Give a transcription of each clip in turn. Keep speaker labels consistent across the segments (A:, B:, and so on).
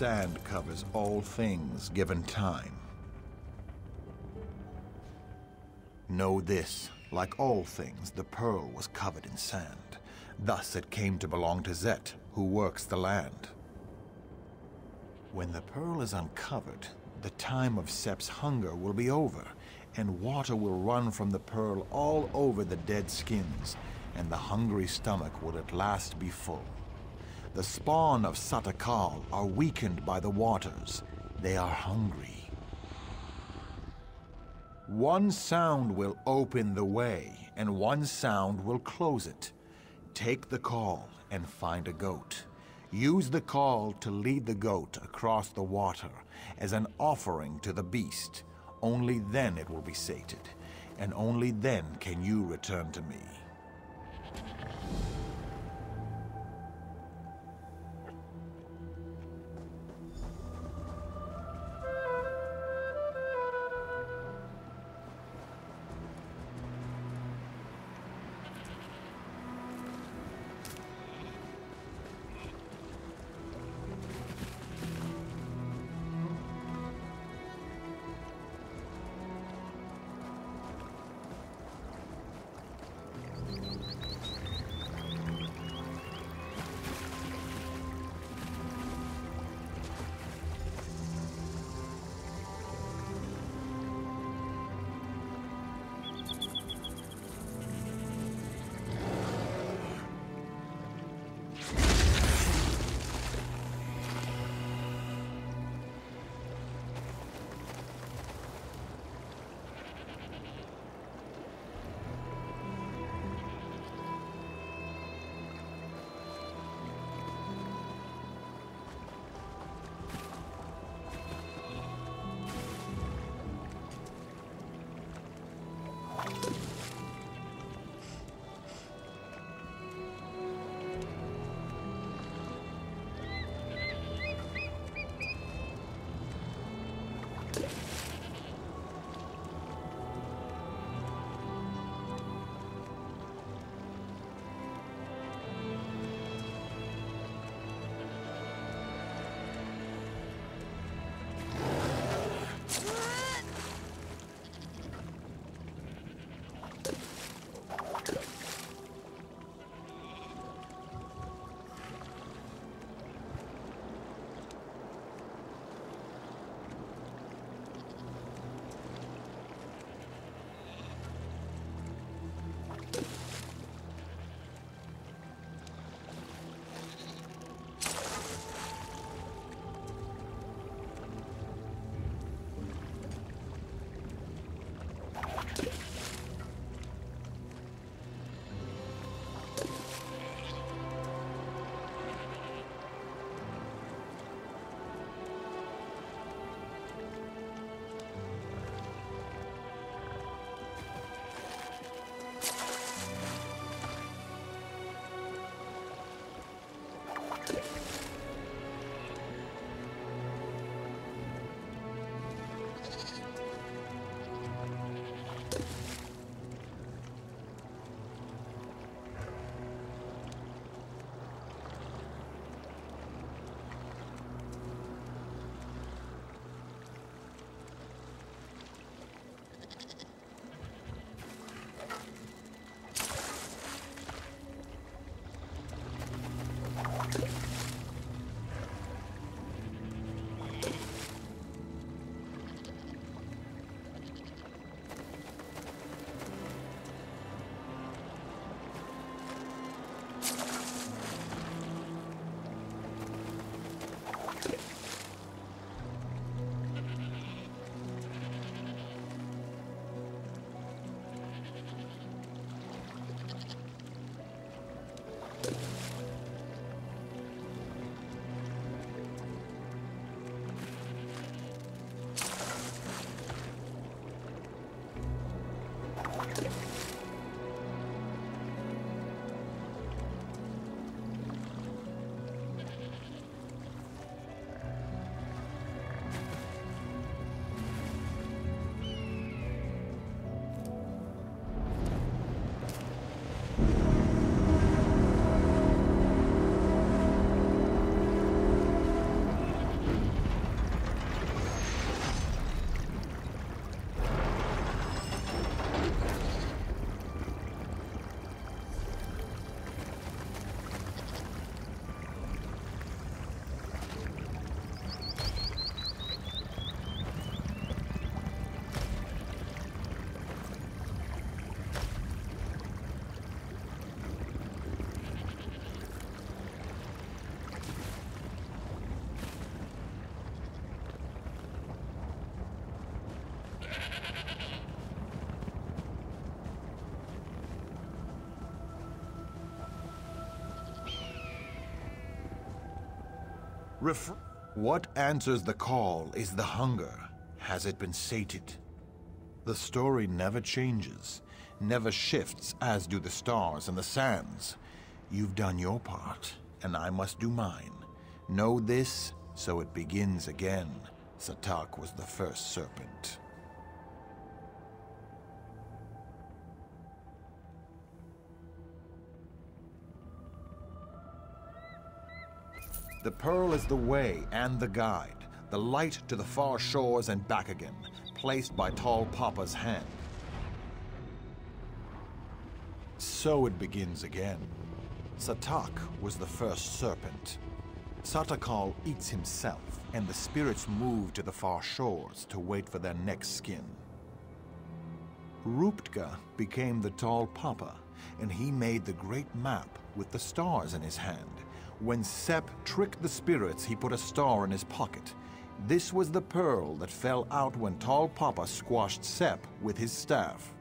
A: sand covers all things given time. Know this, like all things, the pearl was covered in sand. Thus it came to belong to Zet, who works the land. When the pearl is uncovered, the time of Sep's hunger will be over, and water will run from the pearl all over the dead skins, and the hungry stomach will at last be full. The spawn of Satakal are weakened by the waters. They are hungry. One sound will open the way, and one sound will close it. Take the call and find a goat. Use the call to lead the goat across the water as an offering to the beast. Only then it will be sated, and only then can you return to me. What answers the call is the hunger. Has it been sated? The story never changes, never shifts as do the stars and the sands. You've done your part, and I must do mine. Know this, so it begins again. Satak was the first serpent. The pearl is the way and the guide, the light to the far shores and back again, placed by Tall Papa's hand. So it begins again. Satak was the first serpent. Satakal eats himself, and the spirits move to the far shores to wait for their next skin. Ruptka became the Tall Papa, and he made the great map with the stars in his hand. When Sep tricked the spirits, he put a star in his pocket. This was the pearl that fell out when Tall Papa squashed Sep with his staff.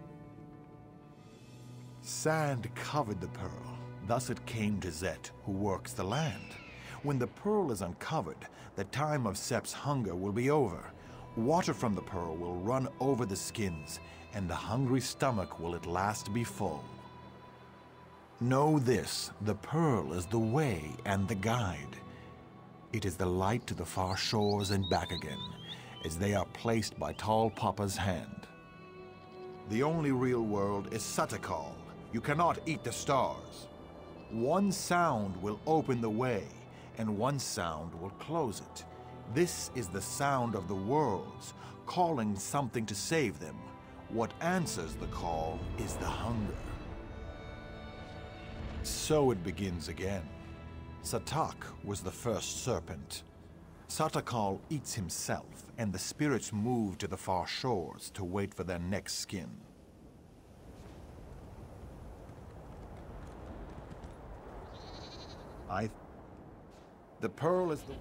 A: Sand covered the pearl. Thus it came to Zet, who works the land. When the pearl is uncovered, the time of Sep's hunger will be over. Water from the pearl will run over the skins, and the hungry stomach will at last be full. Know this, the pearl is the way and the guide. It is the light to the far shores and back again, as they are placed by Tall Papa's hand. The only real world is Satakal. You cannot eat the stars. One sound will open the way, and one sound will close it. This is the sound of the worlds, calling something to save them. What answers the call is the hunger. So it begins again. Satak was the first serpent. Satakal eats himself, and the spirits move to the far shores to wait for their next skin. The pearl is the...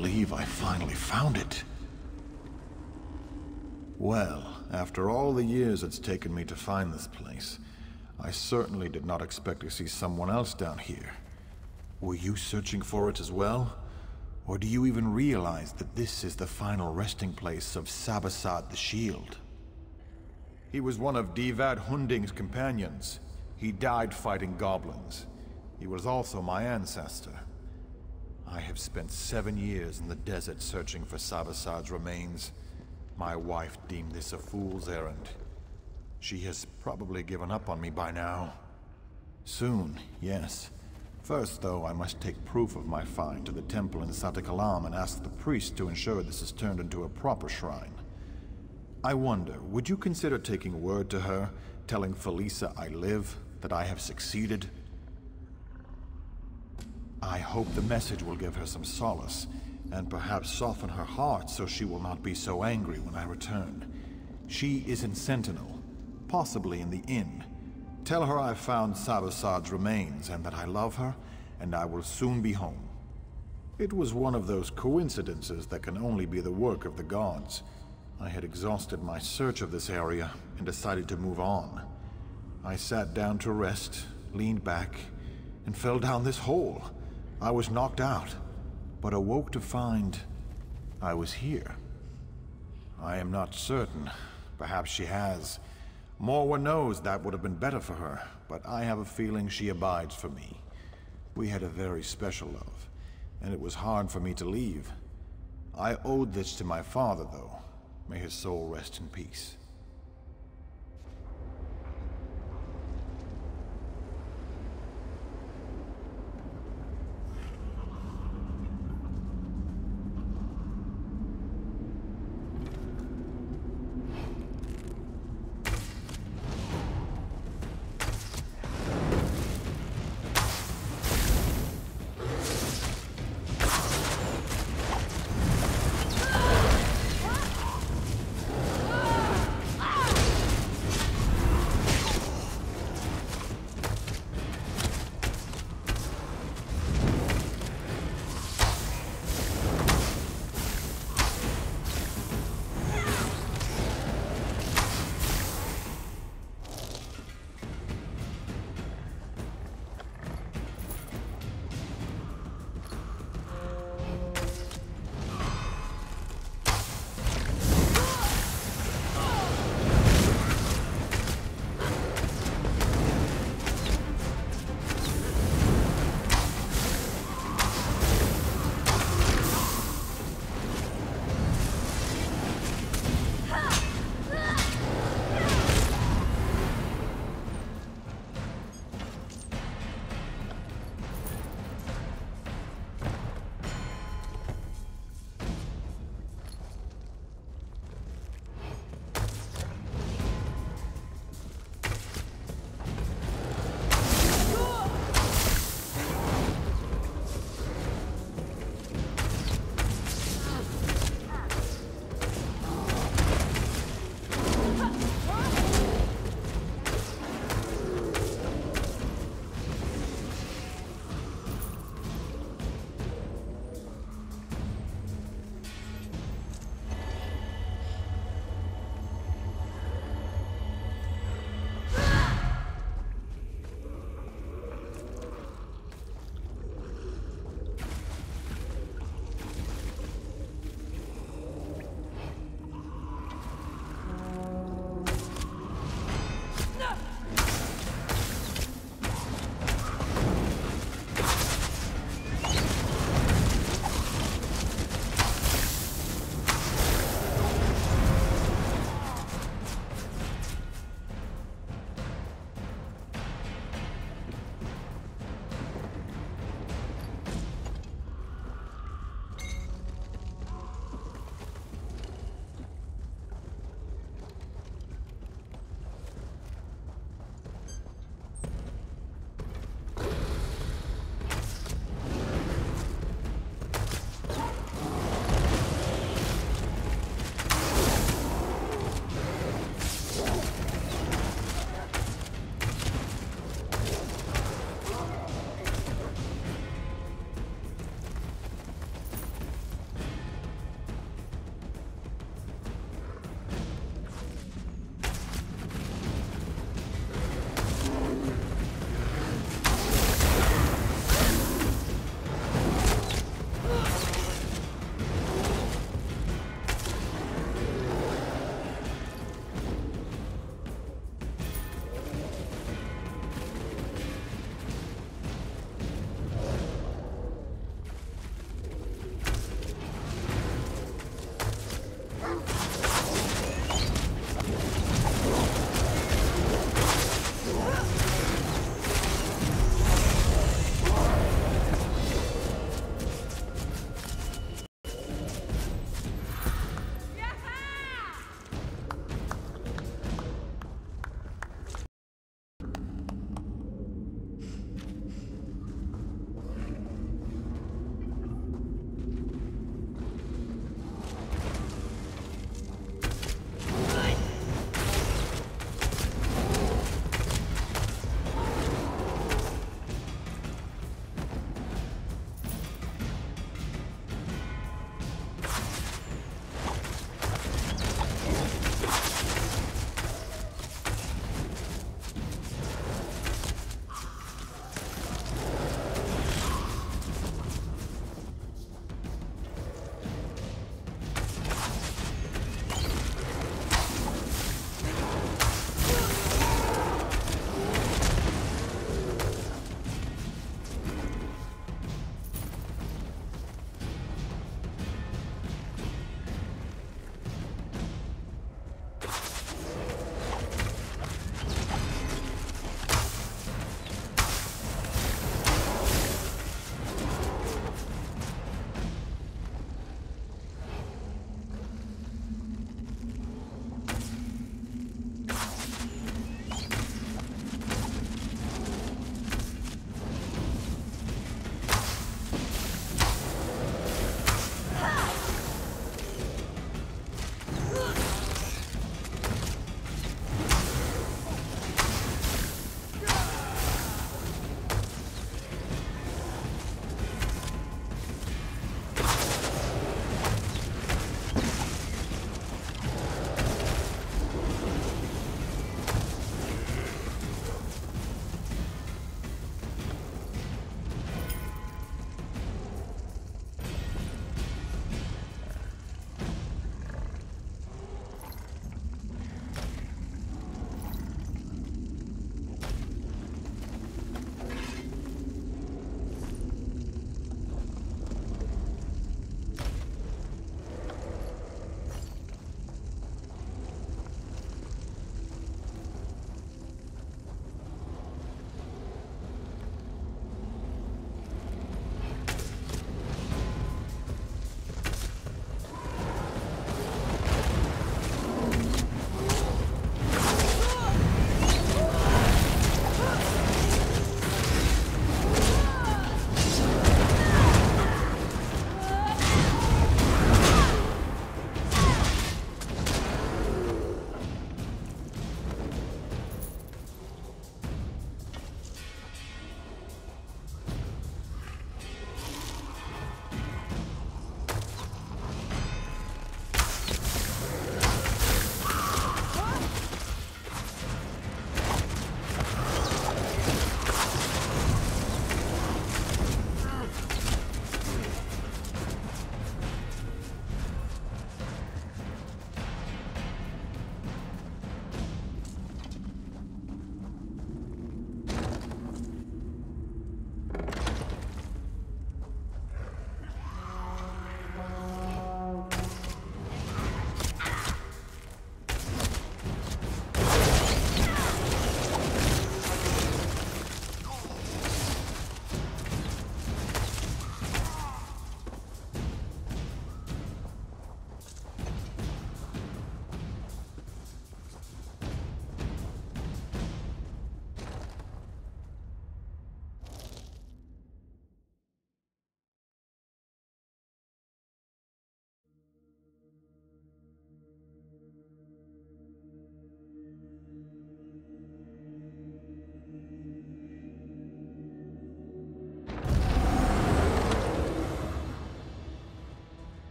A: believe I finally found it. Well, after all the years it's taken me to find this place, I certainly did not expect to see someone else down here. Were you searching for it as well? Or do you even realize that this is the final resting place of Sabasad the Shield? He was one of Divad Hunding's companions. He died fighting goblins. He was also my ancestor. I have spent 7 years in the desert searching for Sabasad's remains. My wife deemed this a fool's errand. She has probably given up on me by now. Soon, yes. First, though, I must take proof of my find to the temple in Santa Kalam and ask the priest to ensure this is turned into a proper shrine. I wonder, would you consider taking word to her, telling Felisa I live, that I have succeeded? I hope the message will give her some solace, and perhaps soften her heart so she will not be so angry when I return. She is in Sentinel, possibly in the inn. Tell her I've found Sabasad's remains and that I love her, and I will soon be home. It was one of those coincidences that can only be the work of the gods. I had exhausted my search of this area and decided to move on. I sat down to rest, leaned back, and fell down this hole. I was knocked out, but awoke to find I was here. I am not certain. Perhaps she has. Morwa knows that would have been better for her, but I have a feeling she abides for me. We had a very special love, and it was hard for me to leave. I owed this to my father, though. May his soul rest in peace.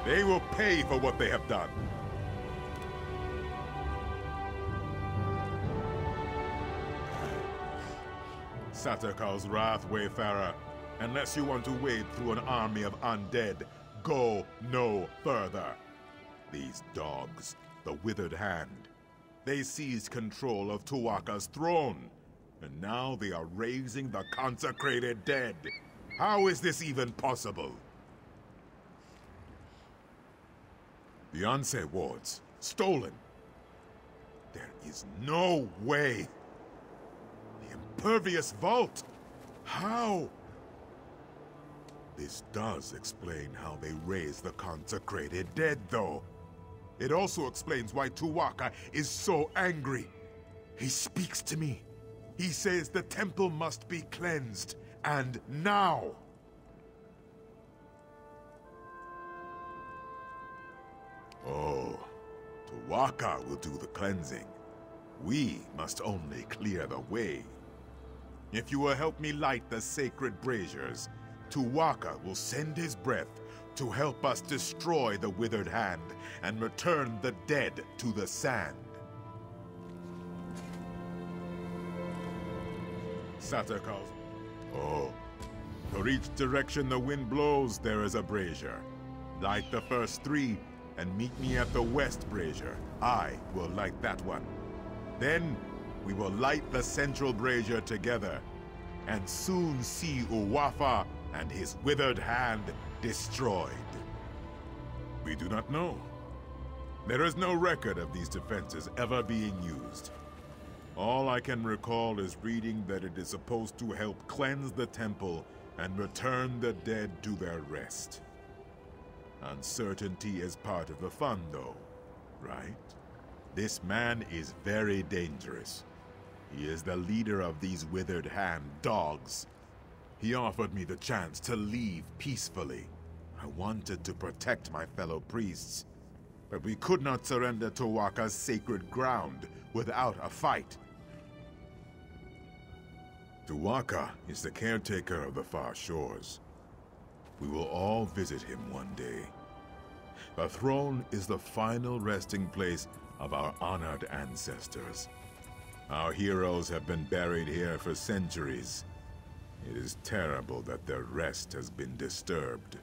B: They will pay for what they have done. Satakar's wrath, Wayfarer. Unless you want to wade through an army of undead, go no further. These dogs, the Withered Hand, they seized control of Tuwaka's throne, and now they are raising the consecrated dead. How is this even possible? The Anse wards, stolen. There is no way. The impervious vault. How? This does explain how they raise the consecrated dead, though. It also explains why Tuwaka is so angry. He speaks to me. He says the temple must be cleansed, and now. Oh, Tuwaka will do the cleansing. We must only clear the way. If you will help me light the sacred braziers, Tuwaka will send his breath to help us destroy the Withered Hand and return the dead to the sand. Satakar's... Oh. For each direction the wind blows, there is a brazier. Light the first 3, and meet me at the west brazier. I will light that one. Then, we will light the central brazier together, and soon see Uwafa and his Withered Hand destroyed. We do not know. There is no record of these defenses ever being used. All I can recall is reading that it is supposed to help cleanse the temple and return the dead to their rest. Uncertainty is part of the fun, though, right? This man is very dangerous. He is the leader of these Withered Hand dogs. He offered me the chance to leave peacefully. I wanted to protect my fellow priests, but we could not surrender Tuwaka's sacred ground without a fight. Tuwaka is the caretaker of the far shores. We will all visit him one day. The throne is the final resting place of our honored ancestors. Our heroes have been buried here for centuries. It is terrible that their rest has been disturbed.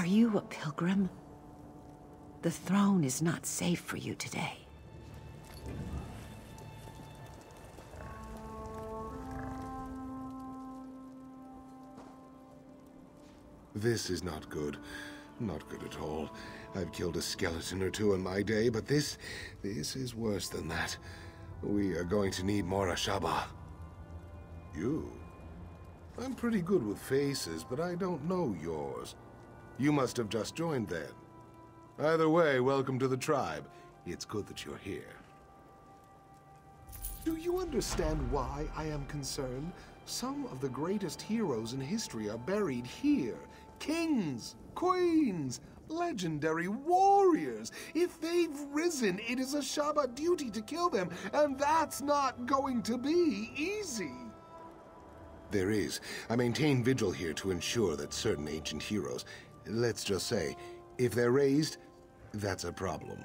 C: Are you a pilgrim? The throne is not safe for you today.
D: This is not good. Not good at all. I've killed a skeleton or two in my day, but this is worse than that. We are going to need more Ashaba. You? I'm pretty good with faces, but I don't know yours. You must have just joined then. Either way, welcome to the tribe. It's good that you're here.
E: Do you understand why I am concerned? Some of the greatest heroes in history are buried here. Kings, queens, legendary warriors. If they've risen, it is Ashaba duty to kill them, and that's not going to be easy.
D: There is. I maintain vigil here to ensure that certain ancient heroes, let's just say, if they're raised, that's a problem.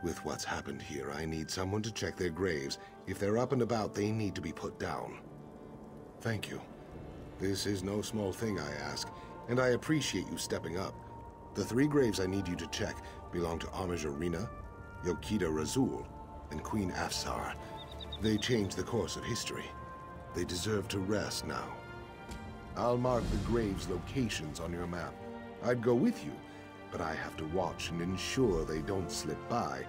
D: With what's happened here, I need someone to check their graves. If they're up and about, they need to be put down. Thank you. This is no small thing, I ask, and I appreciate you stepping up. The 3 graves I need you to check belong to Homage Arena, Yokita Razul, and Queen Afsar. They changed the course of history. They deserve to rest now. I'll mark the graves' locations on your map. I'd go with you, but I have to watch and ensure they don't slip by.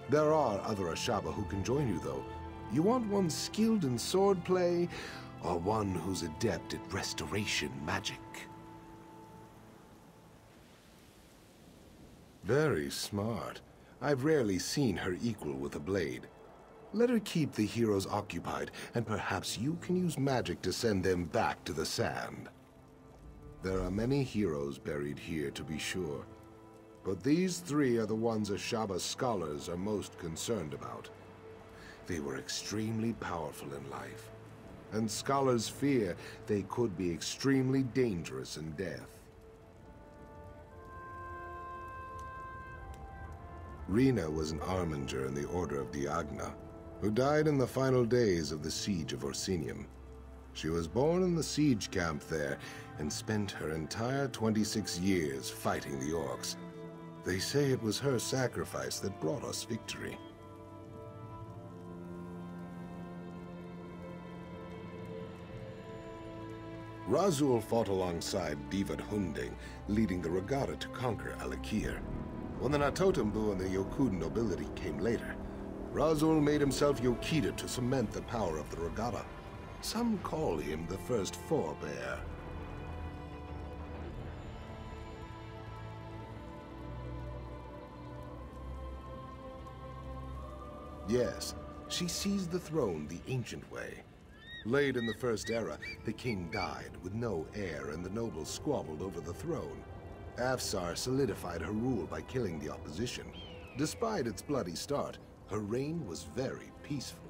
D: There are other Ashaba who can join you, though. You want one skilled in swordplay, or one who's adept at restoration magic? Very smart. I've rarely seen her equal with a blade. Let her keep the heroes occupied, and perhaps you can use magic to send them back to the sand. There are many heroes buried here, to be sure. But these 3 are the ones Ashaba's scholars are most concerned about. They were extremely powerful in life, and scholars fear they could be extremely dangerous in death. Rena was an arminger in the Order of Diagna, who died in the final days of the Siege of Orsinium. She was born in the siege camp there and spent her entire 26 years fighting the orcs. They say it was her sacrifice that brought us victory. Razul fought alongside Divad Hunding, leading the regatta to conquer Alakir. When the Natotembu and the Yokuden nobility came later, Razul made himself Yokita to cement the power of the regatta. Some call him the first forebear. Yes, she seized the throne the ancient way. Late in the First Era, the king died with no heir and the nobles squabbled over the throne. Afsar solidified her rule by killing the opposition. Despite its bloody start, her reign was very peaceful.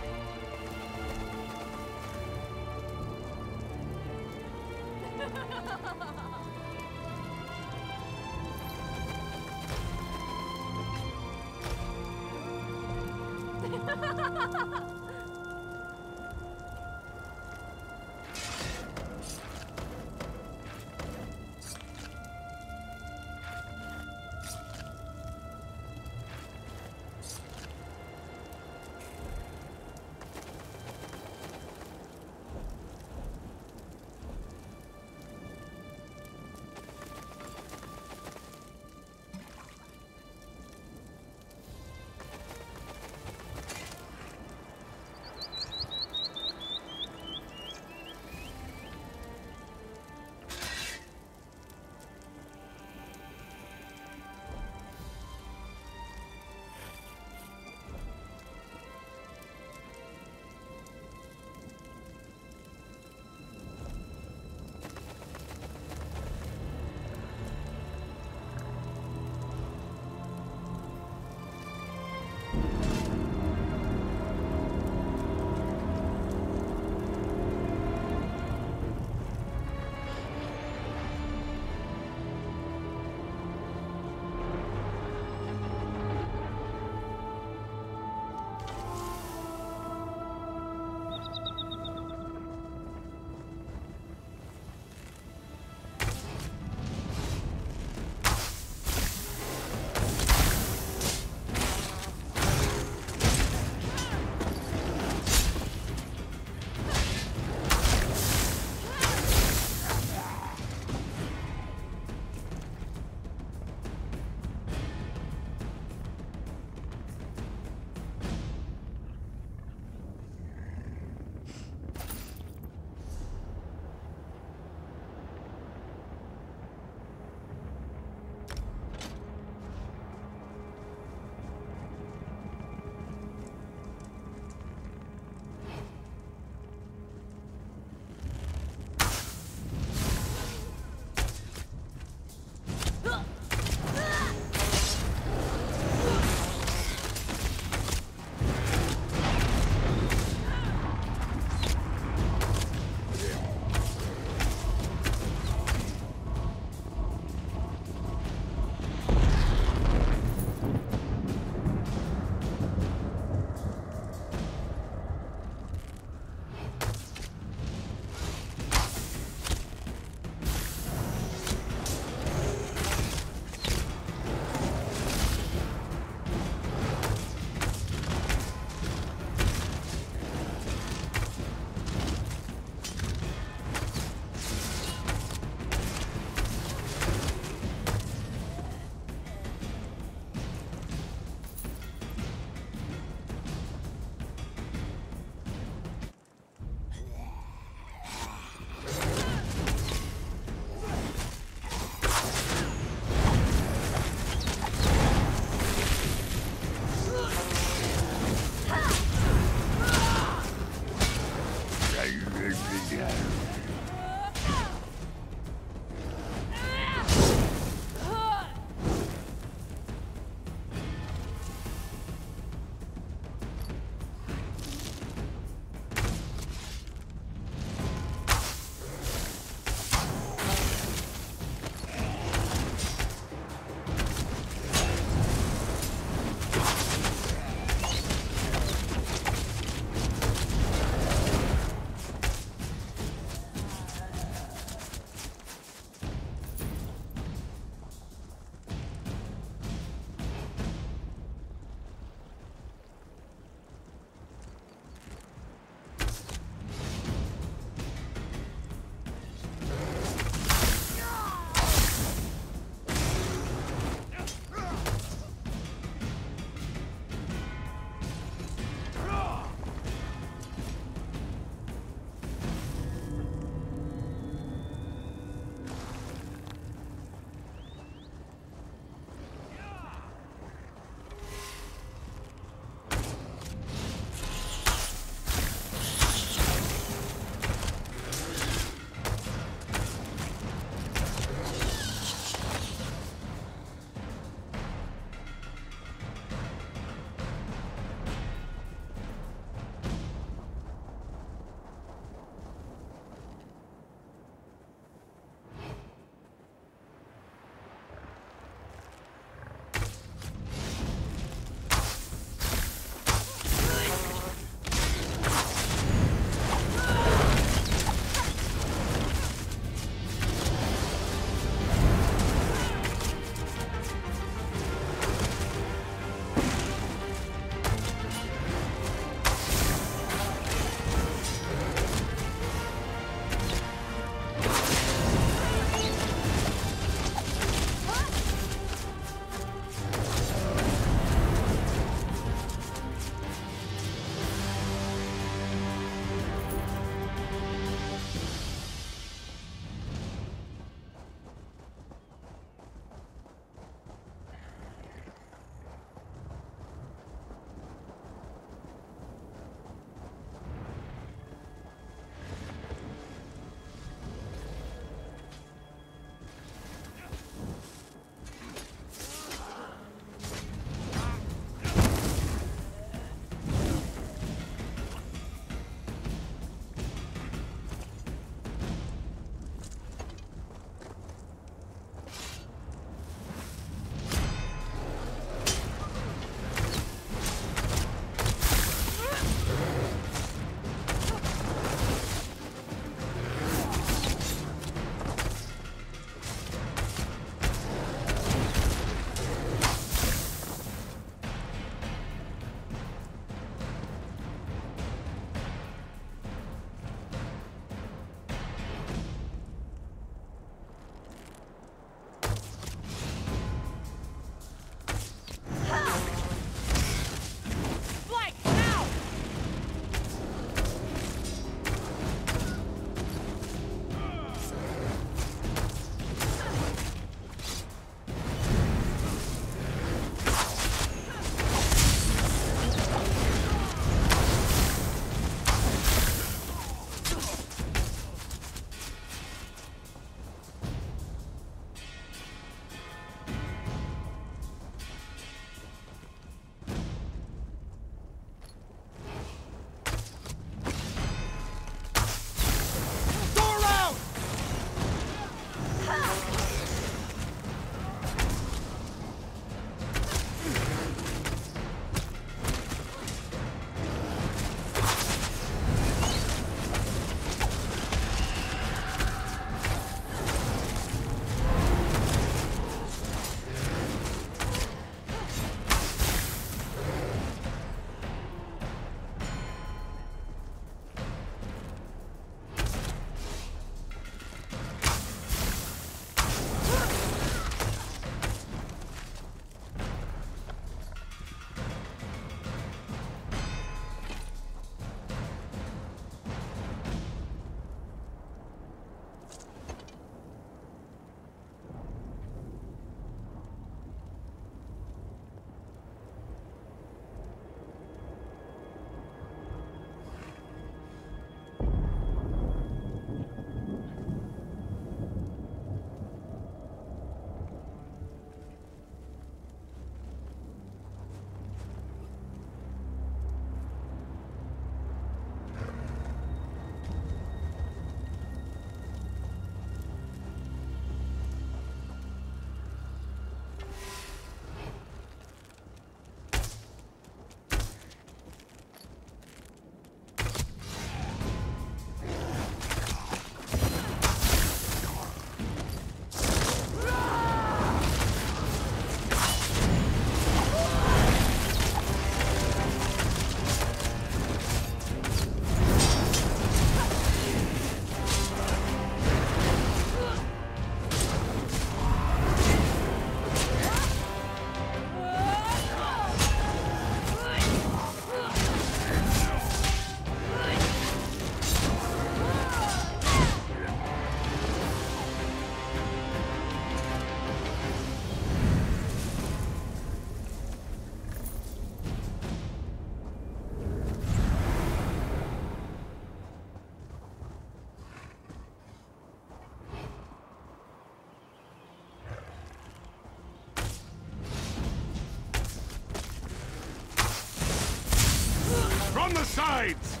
B: On the sides!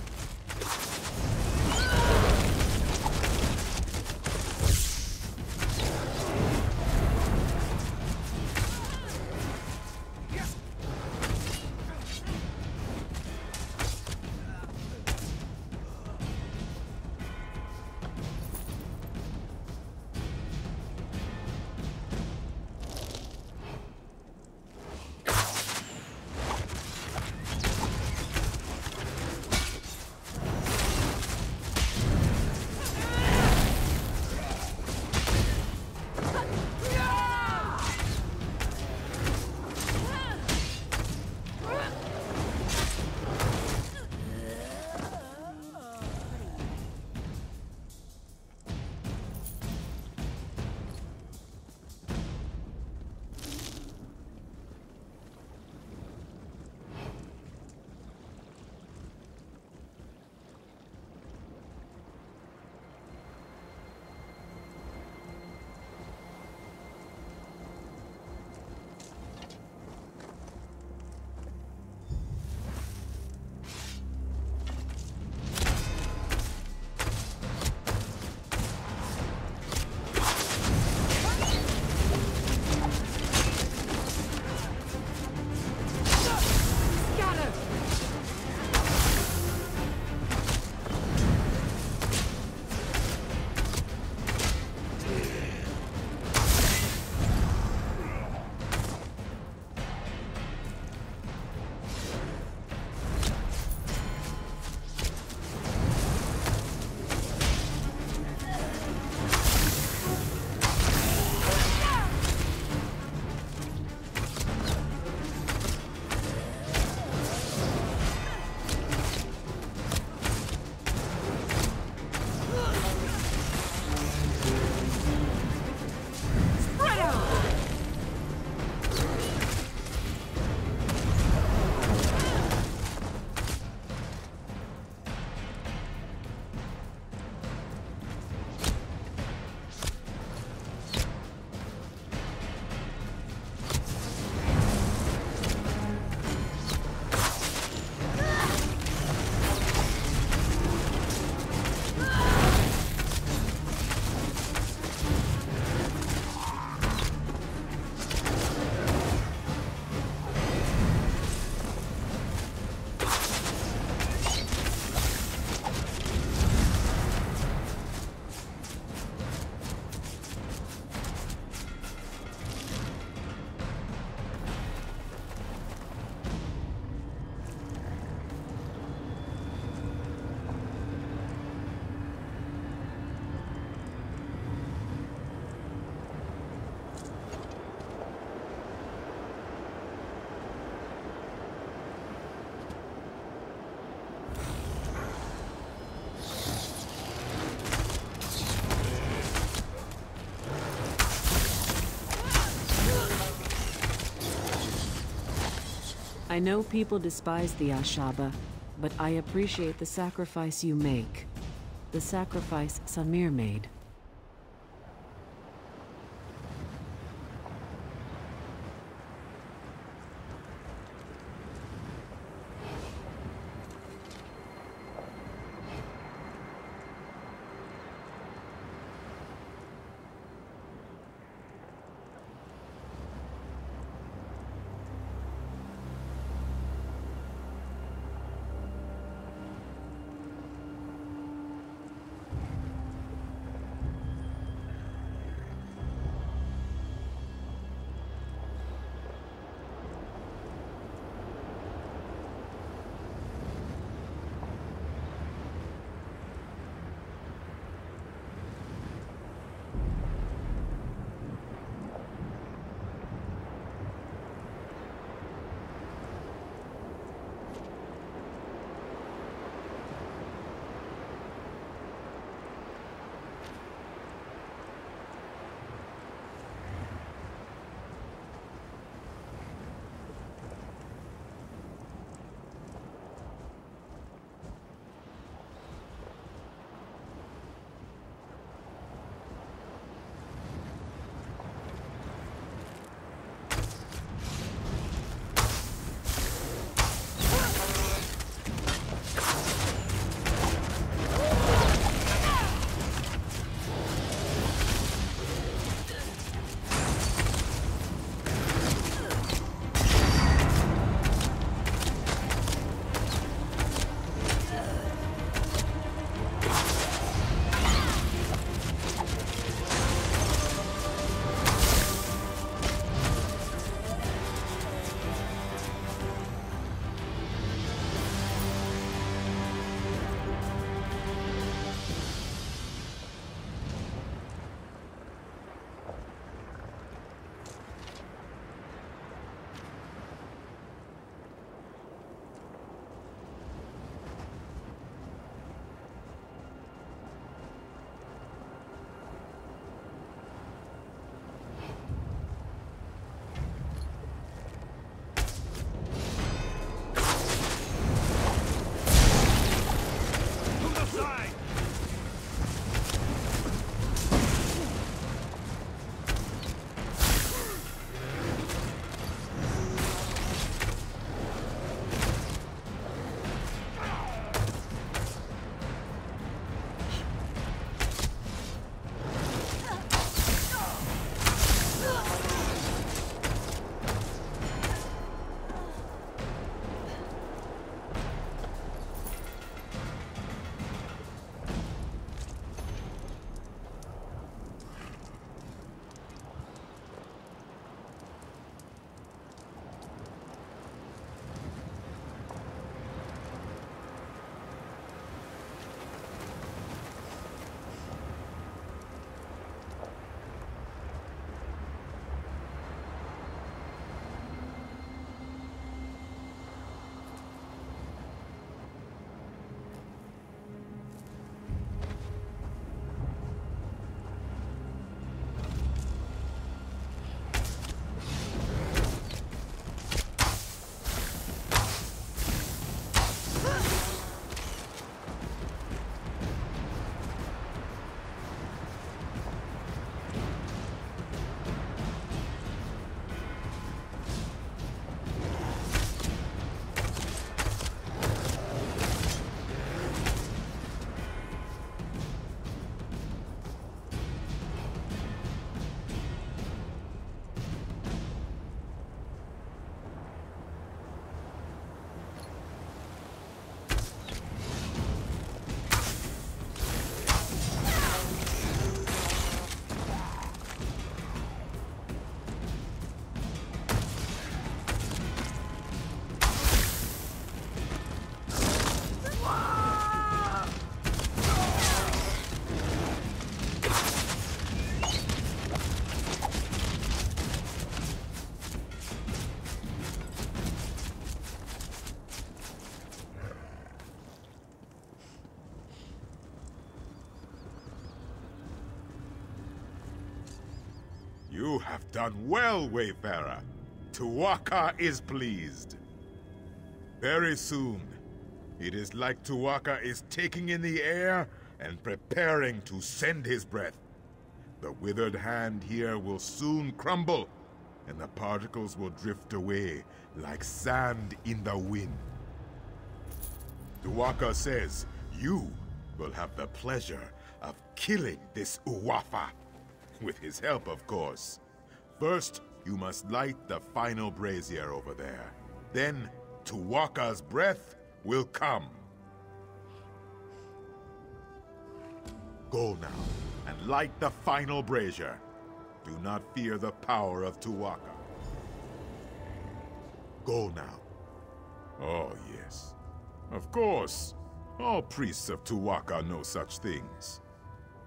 F: I know people despise the Ashaba, but I appreciate the sacrifice you make. The sacrifice Samir made.
B: You have done well, Wayfarer. Tuwaka is pleased. Very soon, it is like Tuwaka is taking in the air and preparing to send his breath. The withered hand here will soon crumble, and the particles will drift away like sand in the wind. Tuwaka says you will have the pleasure of killing this Uwafa. With his help, of course. First, you must light the final brazier over there. Then, Tuwaka's breath will come. Go now, and light the final brazier. Do not fear the power of Tuwaka. Go now. Oh, yes. Of course. All priests of Tuwaka know such things.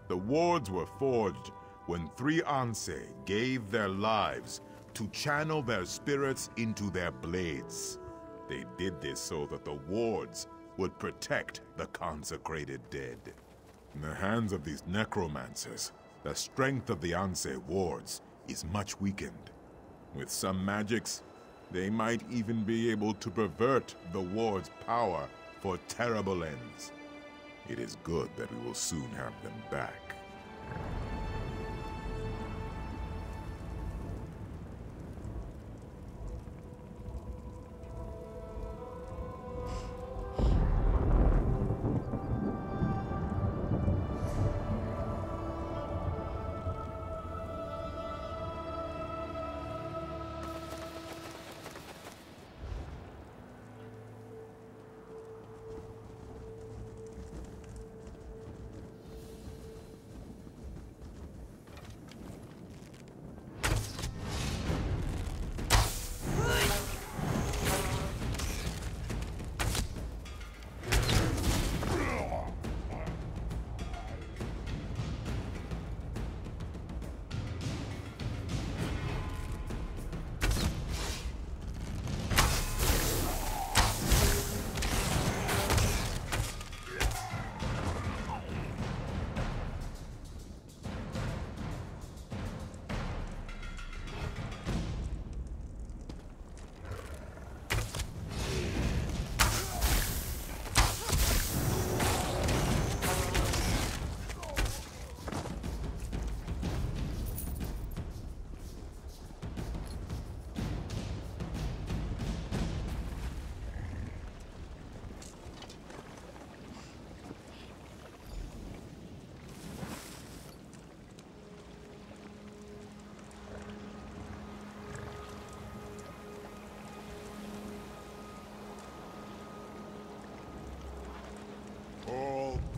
B: The wards were forged when 3 Anse gave their lives to channel their spirits into their blades. They did this so that the wards would protect the consecrated dead. In the hands of these necromancers, the strength of the Anse wards is much weakened. With some magics, they might even be able to pervert the ward's power for terrible ends. It is good that we will soon have them back.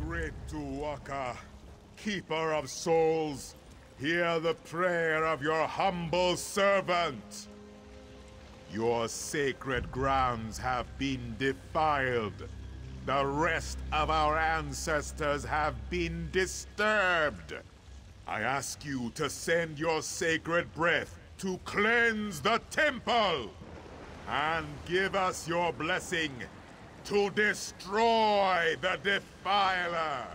B: Great Tuwaka, keeper of souls, hear the prayer of your humble servant. Your sacred grounds have been defiled. The rest of our ancestors have been disturbed. I ask you to send your sacred breath to cleanse the temple, and give us your blessing to destroy the Defiler.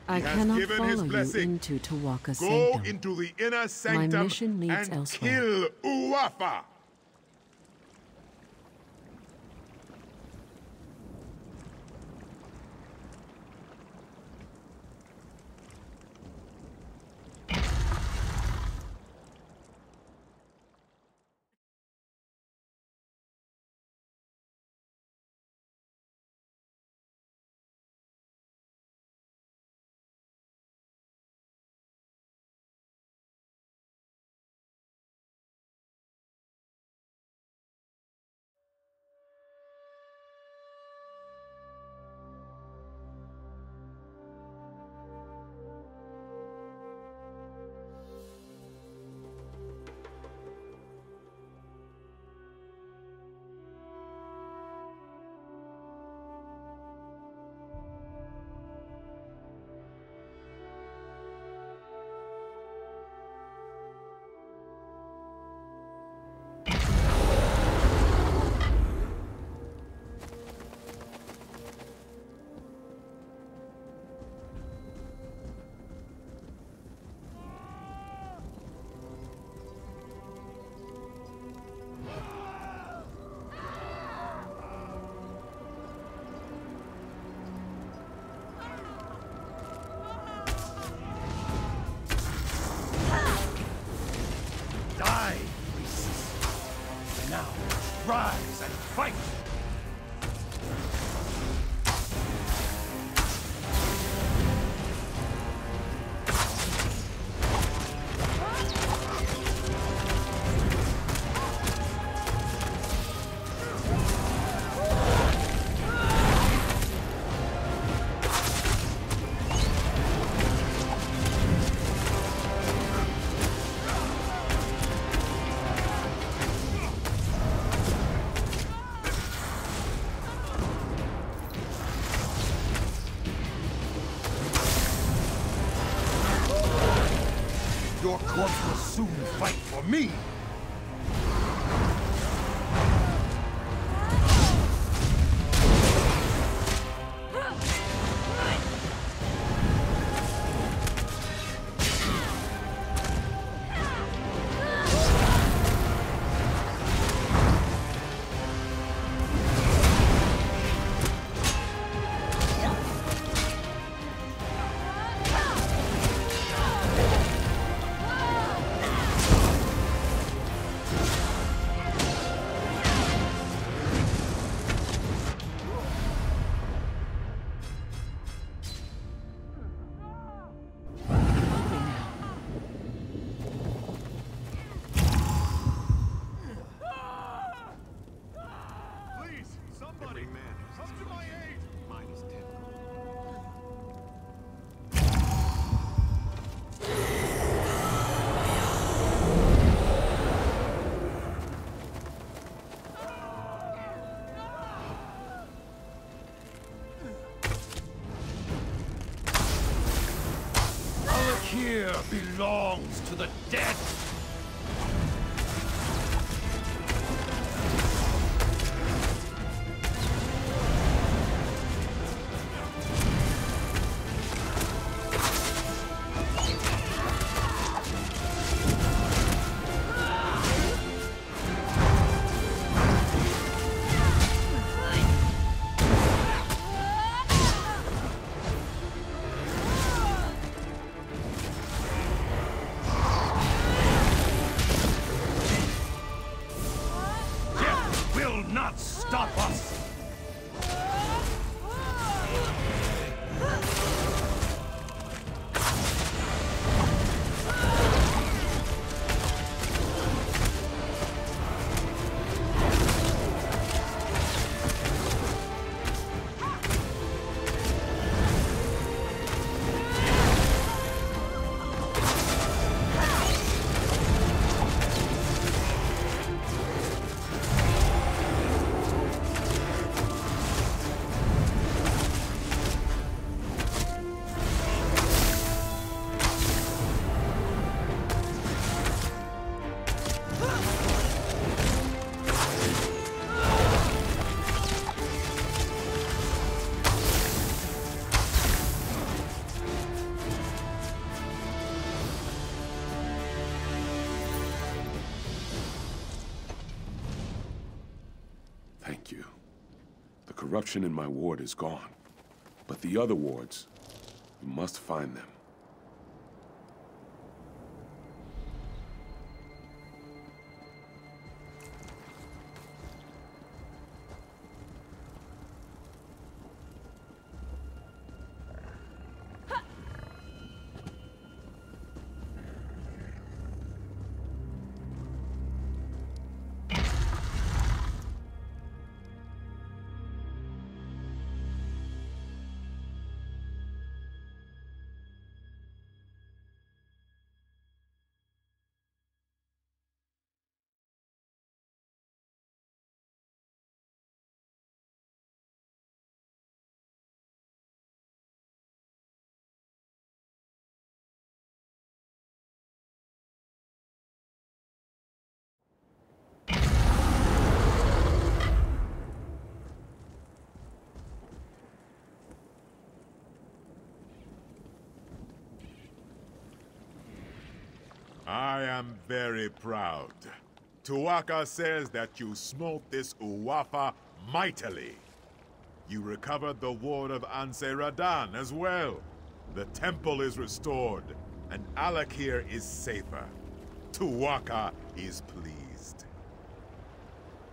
F: I cannot follow you into Tuwaka's
B: Go
F: sanctum.
B: into the inner sanctum
F: mission leads
B: and
F: elsewhere.
B: kill Uwafa.
A: corpse will soon fight for me! Here belongs to the dead! Not stop us!
G: Thank you. The corruption in my ward is gone. But the other wards, we must find them.
B: I am very proud. Tuaka says that you smote this Uwafa mightily. You recovered the ward of Anse-Radan as well. The temple is restored, and Alakir is safer. Tuaka is pleased.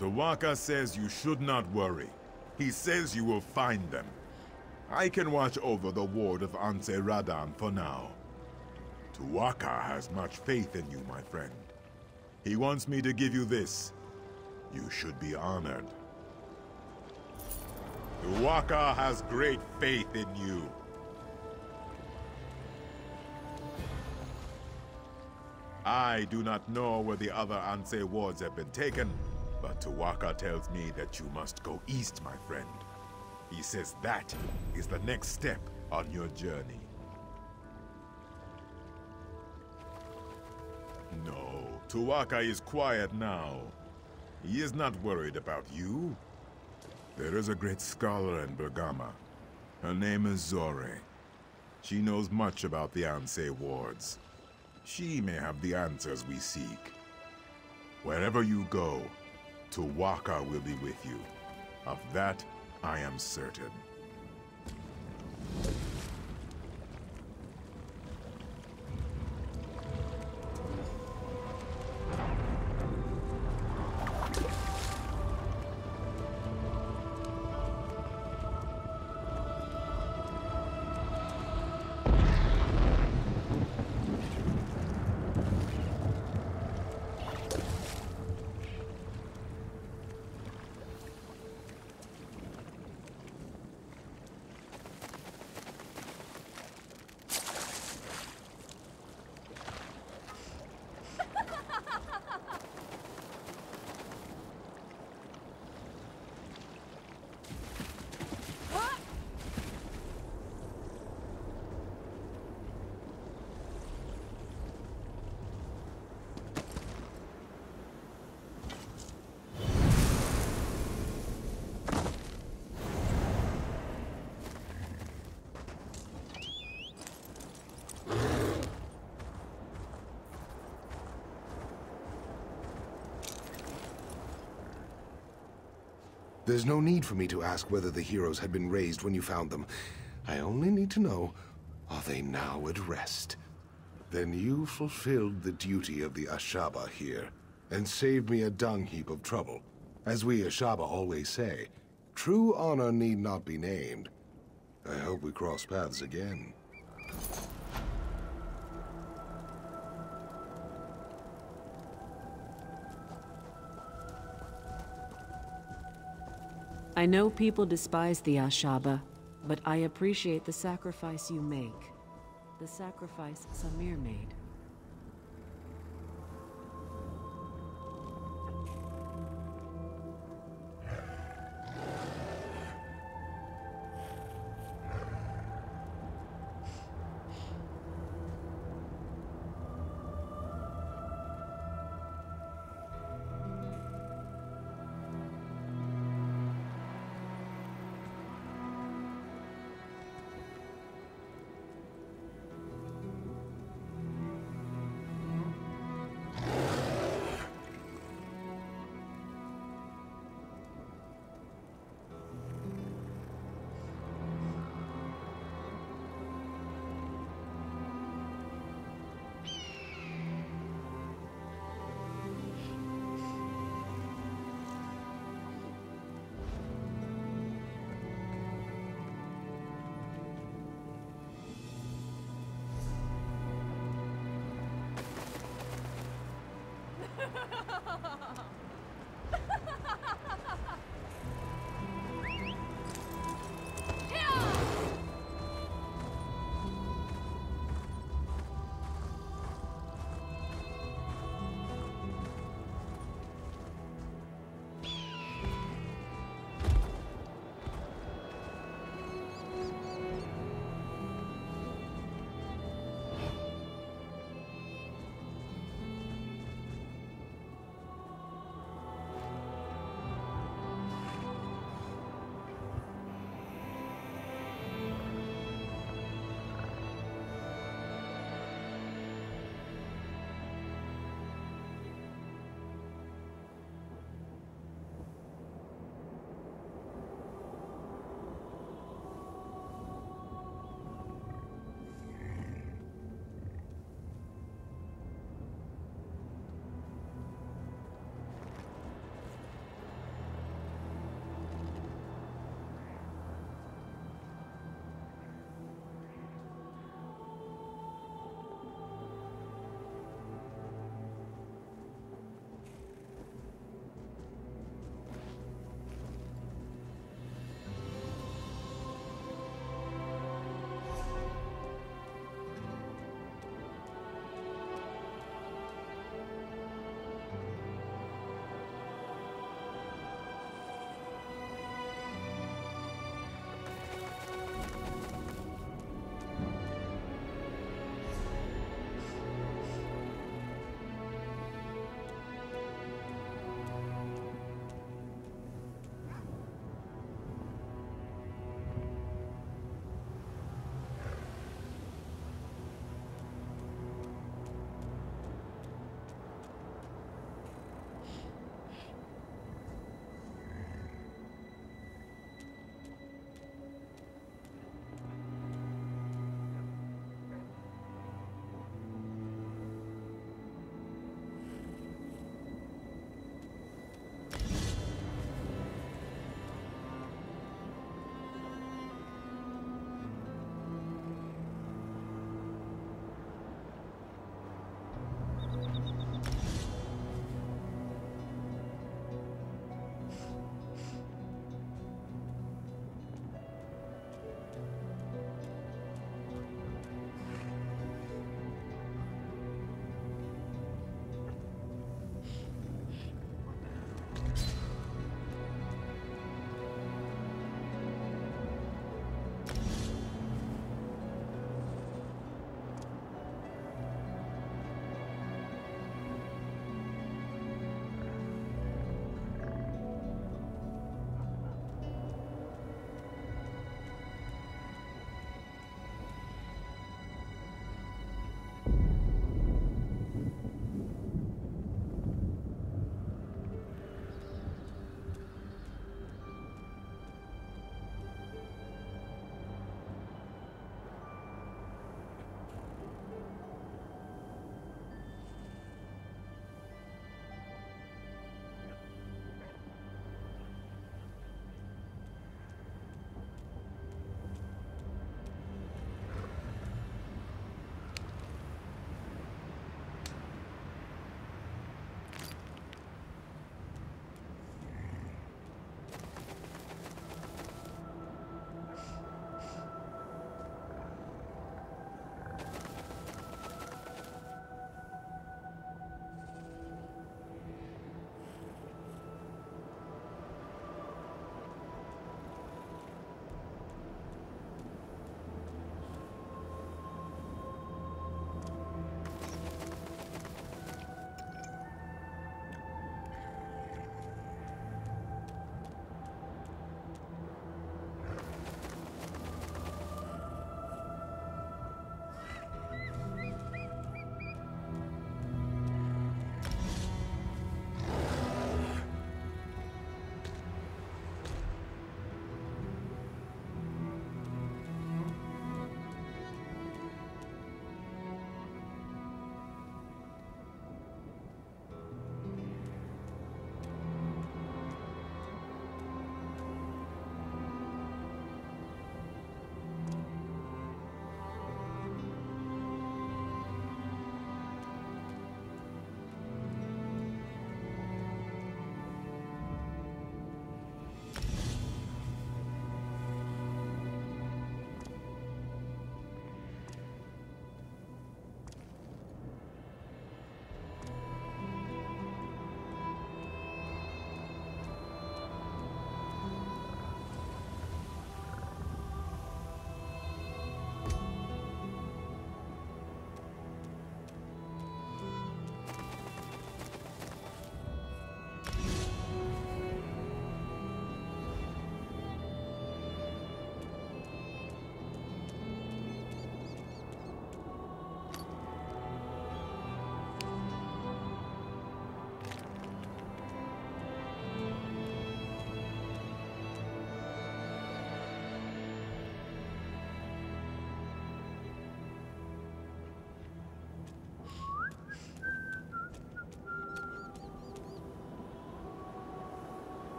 B: Tuaka says you should not worry. He says you will find them. I can watch over the ward of Anse-Radan for now. Tuaka has much faith in you, my friend. He wants me to give you this. You should be honored. Tuaka has great faith in you. I do not know where the other Anse wards have been taken, but Tuaka tells me that you must go east, my friend. He says that is the next step on your journey. No, Tuwaka is quiet now. He is not worried about you. There is a great scholar in Bergama. Her name is Zore. She knows much about the Ansei wards. She may have the answers we seek. Wherever you go, Tuwaka will be with you. Of that, I am certain.
D: There's no need for me to ask whether the heroes had been raised when you found them. I only need to know, are they now at rest? Then you fulfilled the duty of the Ashaba here, and saved me a dung heap of trouble. As we Ashaba always say, true honor need not be named. I hope we cross paths again.
F: I know people despise the Ashaba, but I appreciate the sacrifice you make. The sacrifice Samir made.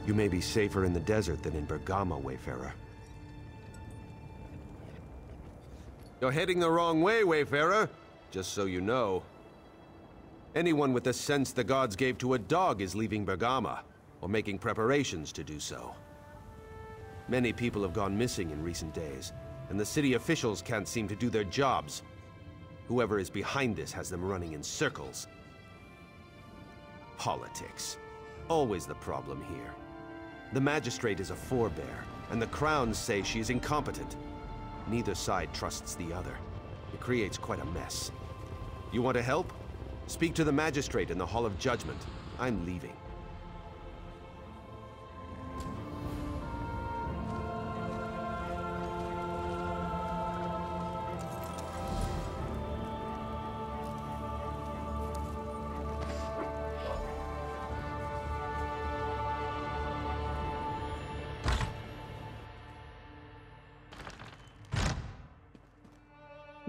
H: You may be safer in the desert than in Bergamo, Wayfarer. You're heading the wrong way, Wayfarer. Just so you know. Anyone with the sense the gods gave to a dog is leaving Bergamo, or making preparations to do so. Many people have gone missing in recent days, and the city officials can't seem to do their jobs. Whoever is behind this has them running in circles. Politics. Always the problem here. The magistrate is a forebear, and the crowns say she is incompetent. Neither side trusts the other. It creates quite a mess. You want to help? Speak to the magistrate in the Hall of Judgment. I'm leaving.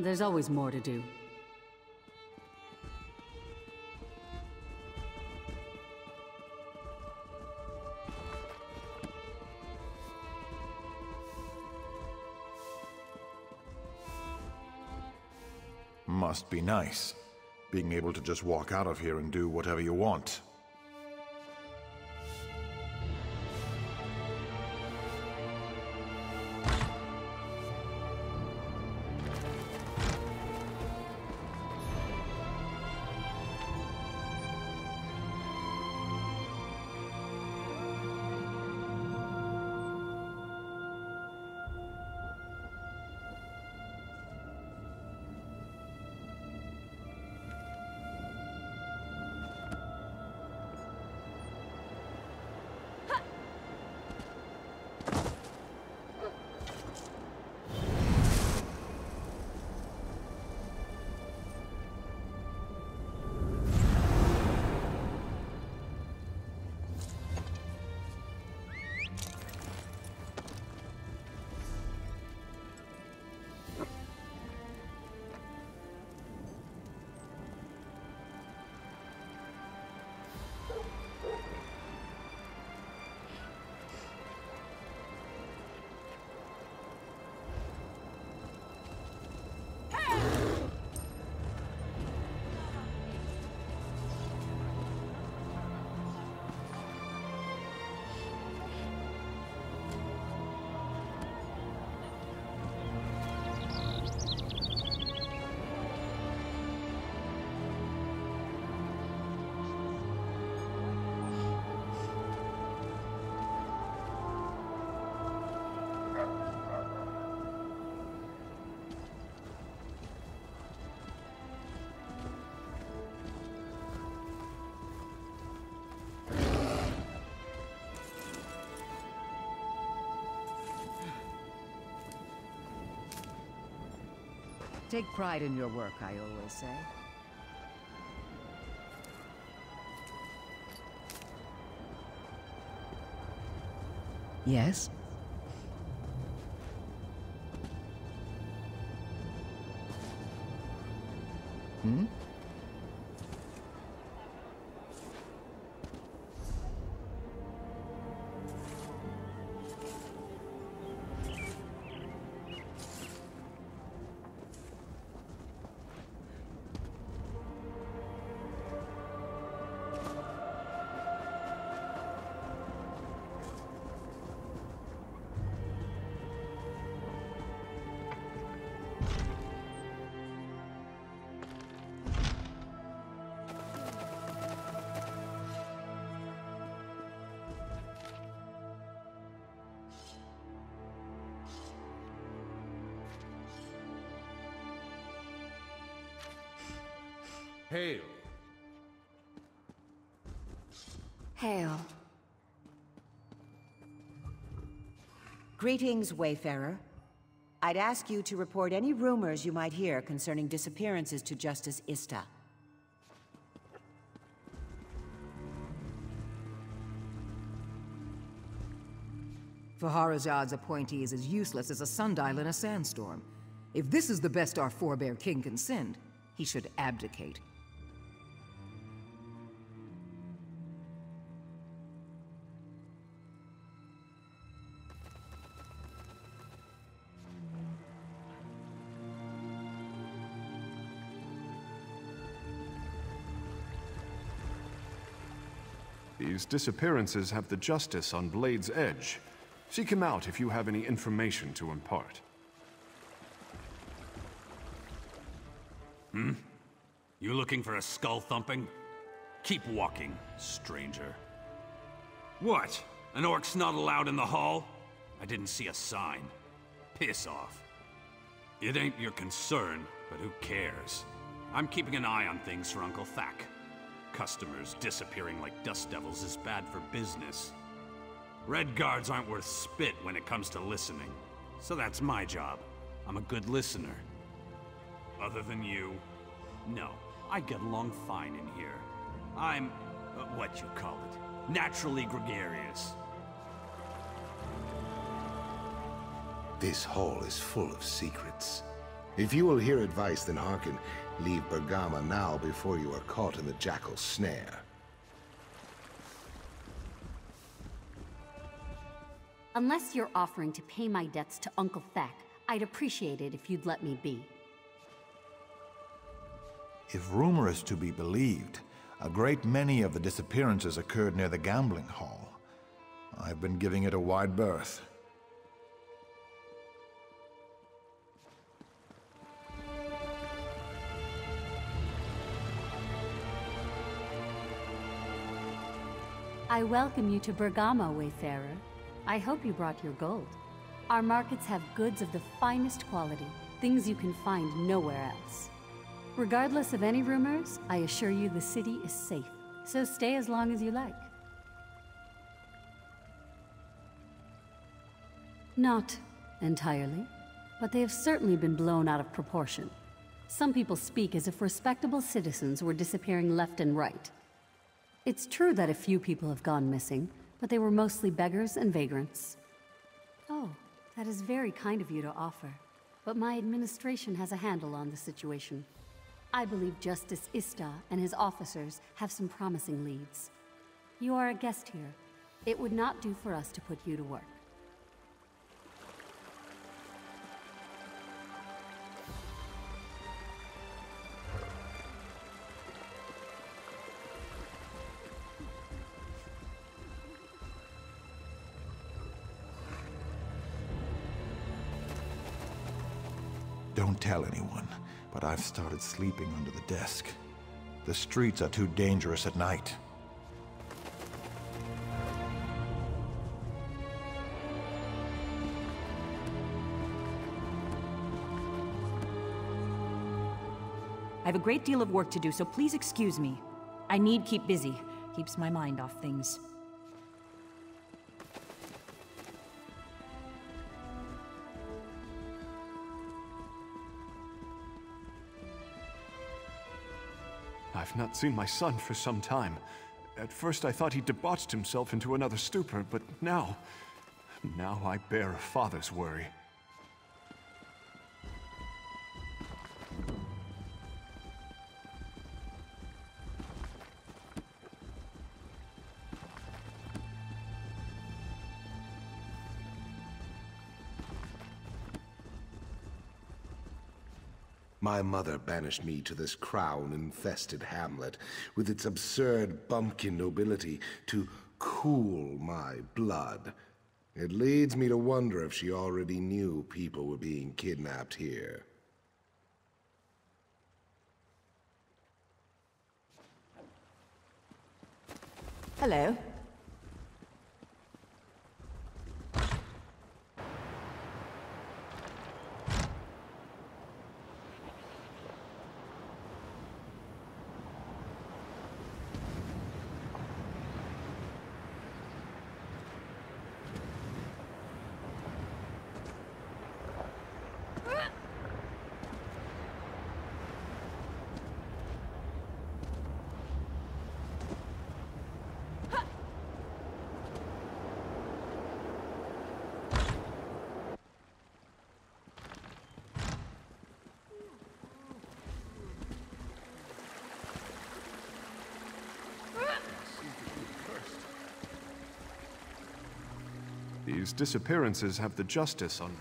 F: There's always more to do.
A: Must be nice, being able to just walk out of here and do whatever you want.
C: Take pride in your work, I always say. Yes? Hmm?
H: Hail!
C: Hail. Greetings, Wayfarer. I'd ask you to report any rumors you might hear concerning disappearances to Justice Ista.
I: Faharazad's appointee is as useless as a sundial in a sandstorm. If this is the best our forebear king can send, he should abdicate.
J: These disappearances have the justice on Blade's edge. Seek him out if you have any information to impart.
K: You looking for a skull thumping? Keep walking, stranger. What? An orc's not allowed in the hall? I didn't see a sign. Piss off. It ain't your concern, but who cares? I'm keeping an eye on things for Uncle Thack. Customers disappearing like dust devils is bad for business. Red guards aren't worth spit when it comes to listening. So that's my job. I'm a good listener. Other than you, no. I get along fine in here. I'm, what you call it, naturally gregarious.
D: This hall is full of secrets. If you will hear advice, then hearken. Leave Bergama now before you are caught in the Jackal's snare.
L: Unless you're offering to pay my debts to Uncle Thack, I'd appreciate it if you'd let me be.
A: If rumor is to be believed, a great many of the disappearances occurred near the gambling hall. I've been giving it a wide berth.
L: I welcome you to Bergamo, Wayfarer. I hope you brought your gold. Our markets have goods of the finest quality, things you can find nowhere else. Regardless of any rumors, I assure you the city is safe, so stay as long as you like. Not entirely, but they have certainly been blown out of proportion. Some people speak as if respectable citizens were disappearing left and right. It's true that a few people have gone missing, but they were mostly beggars and vagrants. Oh, that is very kind of you to offer, but my administration has a handle on the situation. I believe Justice Ista and his officers have some promising leads. You are a guest here. It would not do for us to put you to work.
A: Don't tell anyone, but I've started sleeping under the desk. The streets are too dangerous at night.
M: I have a great deal of work to do, so please excuse me. I need keep busy. Keeps my mind off things.
J: I've not seen my son for some time. At first I thought he debauched himself into another stupor, but now I bear a father's worry.
D: My mother banished me to this crown-infested hamlet with its absurd bumpkin nobility to cool my blood. It leads me to wonder if she already knew people were being kidnapped here.
M: Hello.
J: These disappearances have the justice on...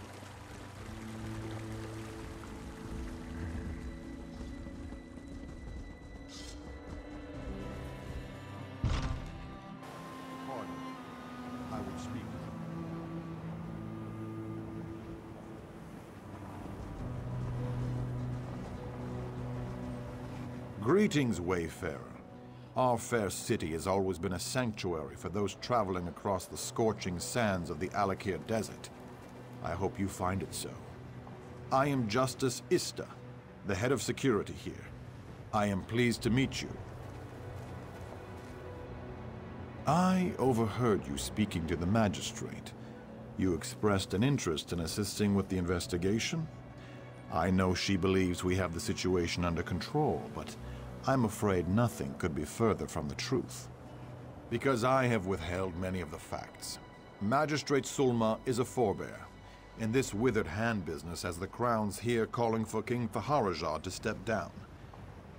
A: Greetings, Wayfarer. Our fair city has always been a sanctuary for those traveling across the scorching sands of the Alakir Desert. I hope you find it so. I am Justice Ista, the head of security here. I am pleased to meet you. I overheard you speaking to the magistrate. You expressed an interest in assisting with the investigation. I know she believes we have the situation under control, but I'm afraid nothing could be further from the truth. Because I have withheld many of the facts. Magistrate Sulma is a forebear. In this withered hand business has the Crown's here calling for King Faharajah to step down.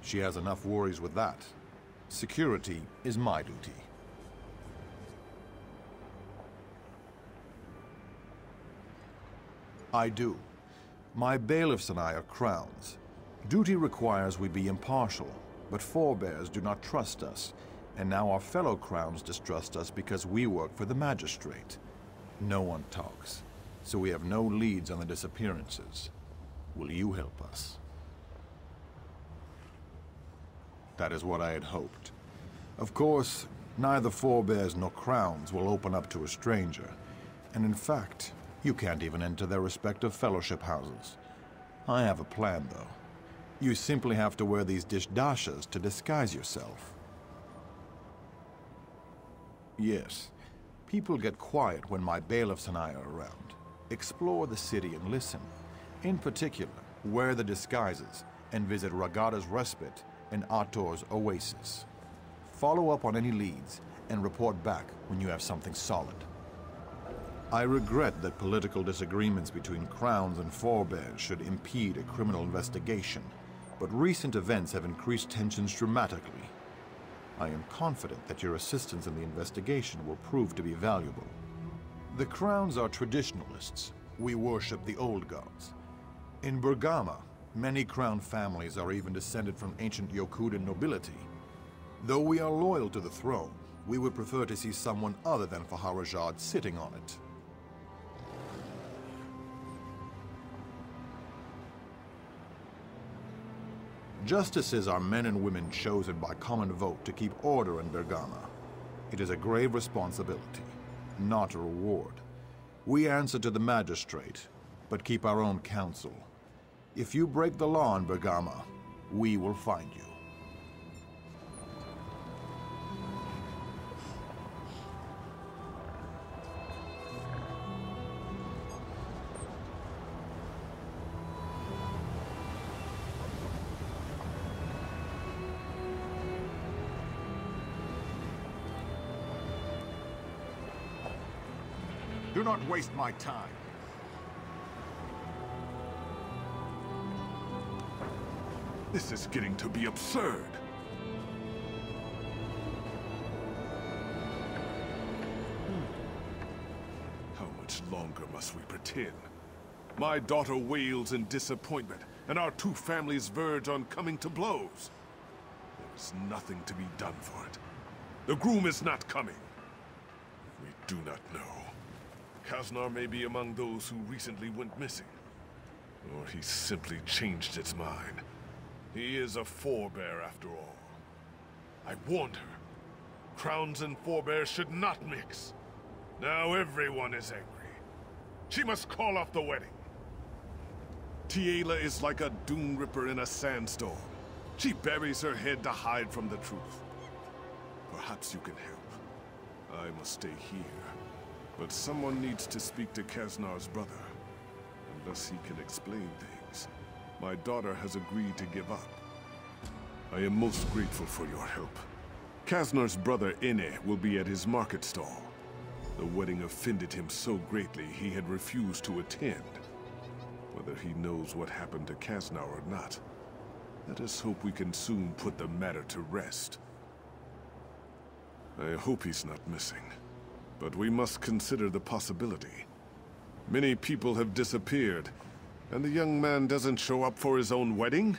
A: She has enough worries with that. Security is my duty. I do. My bailiffs and I are Crowns. Duty requires we be impartial, but forebears do not trust us, and now our fellow Crowns distrust us because we work for the magistrate. No one talks, so we have no leads on the disappearances. Will you help us? That is what I had hoped. Of course, neither forebears nor Crowns will open up to a stranger, and in fact, you can't even enter their respective fellowship houses. I have a plan, though. You simply have to wear these dishdashas to disguise yourself. Yes, people get quiet when my bailiffs and I are around. Explore the city and listen. In particular, wear the disguises and visit Ragada's Respite and Ator's Oasis. Follow up on any leads and report back when you have something solid. I regret that political disagreements between Crowns and forebears should impede a criminal investigation, but recent events have increased tensions dramatically. I am confident that your assistance in the investigation will prove to be valuable. The Crowns are traditionalists. We worship the old gods. In Bergama, many Crown families are even descended from ancient Yokudan nobility. Though we are loyal to the throne, we would prefer to see someone other than Faharajah sitting on it. Justices are men and women chosen by common vote to keep order in Bergama. It is a grave responsibility, not a reward. We answer to the magistrate, but keep our own counsel. If you break the law in Bergama, we will find you. Do not waste my time.
G: This is getting to be absurd. How much longer must we pretend? My daughter wails in disappointment, and our two families verge on coming to blows. There is nothing to be done for it. The groom is not coming. We do not know. Kasnar may be among those who recently went missing. Or he simply changed his mind. He is a forebear after all. I warned her. Crowns and forebears should not mix. Now everyone is angry. She must call off the wedding. Tiela is like a dune ripper in a sandstorm. She buries her head to hide from the truth. Perhaps you can help. I must stay here. But someone needs to speak to Kasnar's brother. Unless he can explain things. My daughter has agreed to give up. I am most grateful for your help. Kasnar's brother Ine will be at his market stall. The wedding offended him so greatly he had refused to attend. Whether he knows what happened to Kasnar or not, let us hope we can soon put the matter to rest. I hope he's not missing. But we must consider the possibility. Many people have disappeared, and the young man doesn't show up for his own wedding?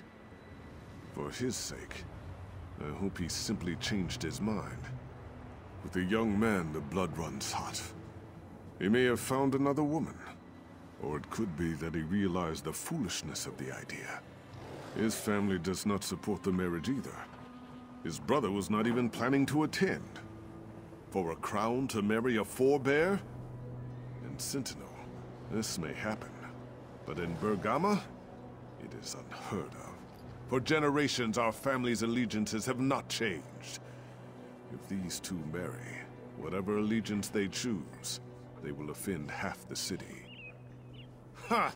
G: For his sake, I hope he simply changed his mind. With the young man, the blood runs hot. He may have found another woman. Or it could be that he realized the foolishness of the idea. His family does not support the marriage either. His brother was not even planning to attend. For a crown to marry a forebear? In Sentinel, this may happen. But in Bergama, it is unheard of. For generations, our family's allegiances have not changed. If these two marry, whatever allegiance they choose, they will offend half the city. Ha!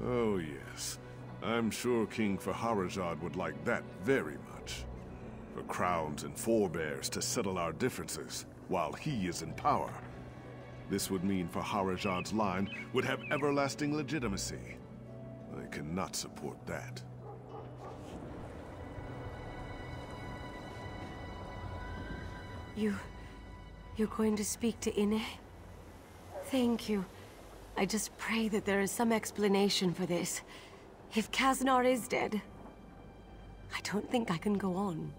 G: Oh yes. I'm sure King Faharajad would like that very much. For crowns and forebears to settle our differences, while he is in power. This would mean Faharajad's line would have everlasting legitimacy. I cannot support that.
N: You're going to speak to Ine? Thank you. I just pray that there is some explanation for this. If Kaznar is dead, I don't think I can go on.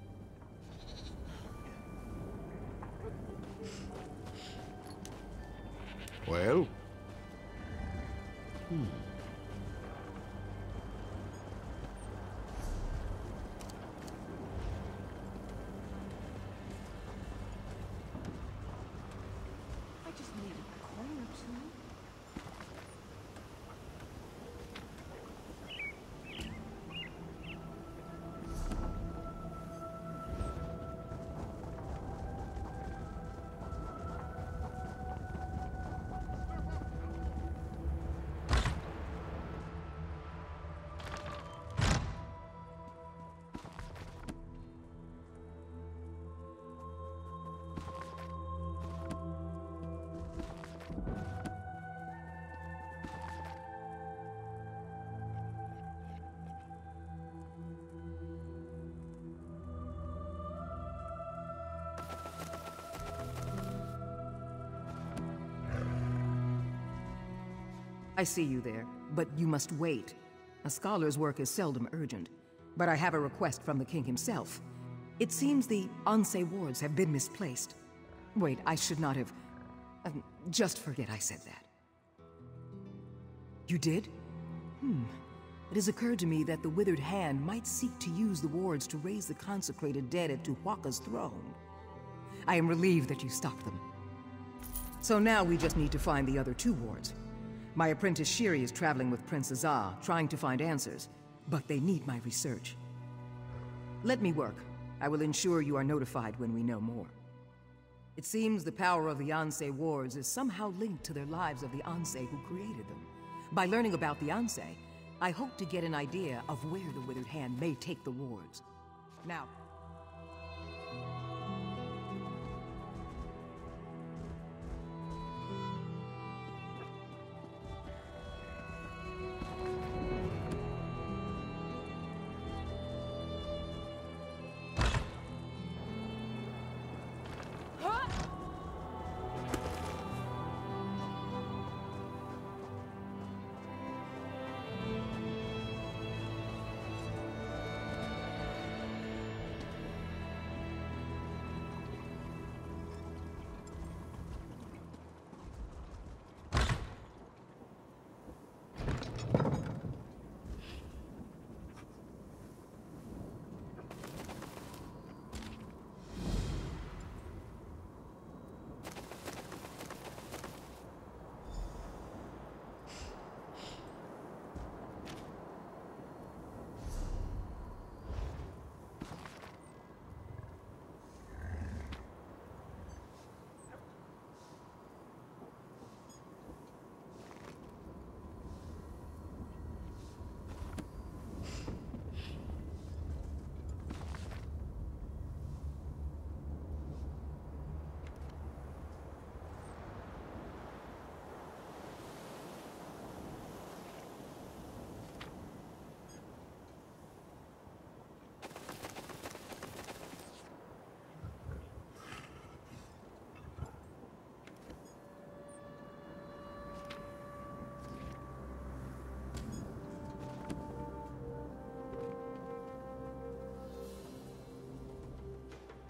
A: Well?
N: I just need a coin or two.
I: I see you there, but you must wait. A scholar's work is seldom urgent, but I have a request from the king himself. It seems the Ansei wards have been misplaced. Wait, I should not have... just forget I said that. You did? It has occurred to me that the Withered Hand might seek to use the wards to raise the consecrated dead at Tuhuaka's throne. I am relieved that you stopped them. So now we just need to find the other two wards. My apprentice Shiri is traveling with Prince Azar, trying to find answers, but they need my research. Let me work. I will ensure you are notified when we know more. It seems the power of the Ansei wards is somehow linked to their lives of the Ansei who created them. By learning about the Ansei, I hope to get an idea of where the Withered Hand may take the wards. Now...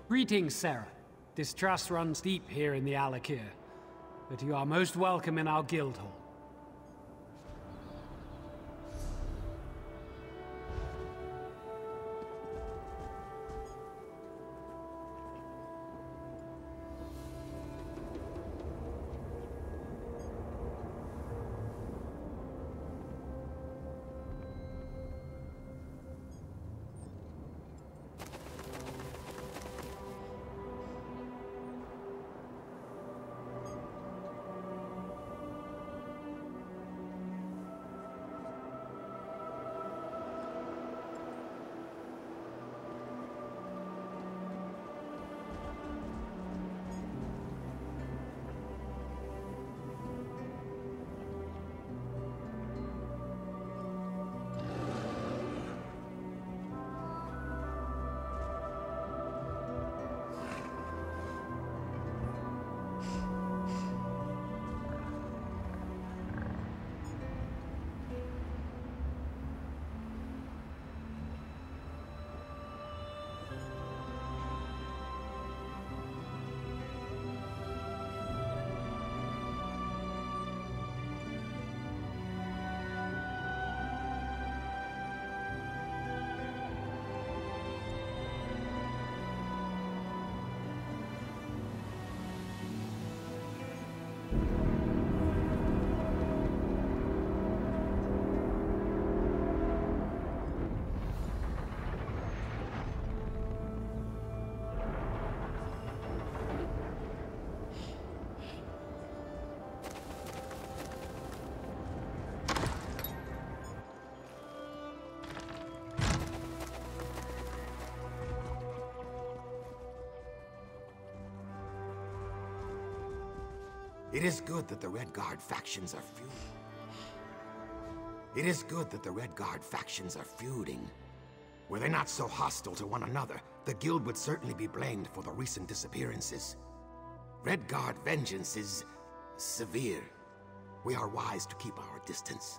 O: Greetings, Sarah. Distrust runs deep here in the Alakir, but you are most welcome in our guild hall.
P: It is good that the Red Guard factions are feuding. It is good that the Red Guard factions are feuding. Were they not so hostile to one another, the Guild would certainly be blamed for the recent disappearances. Red Guard vengeance is severe. We are wise to keep our distance.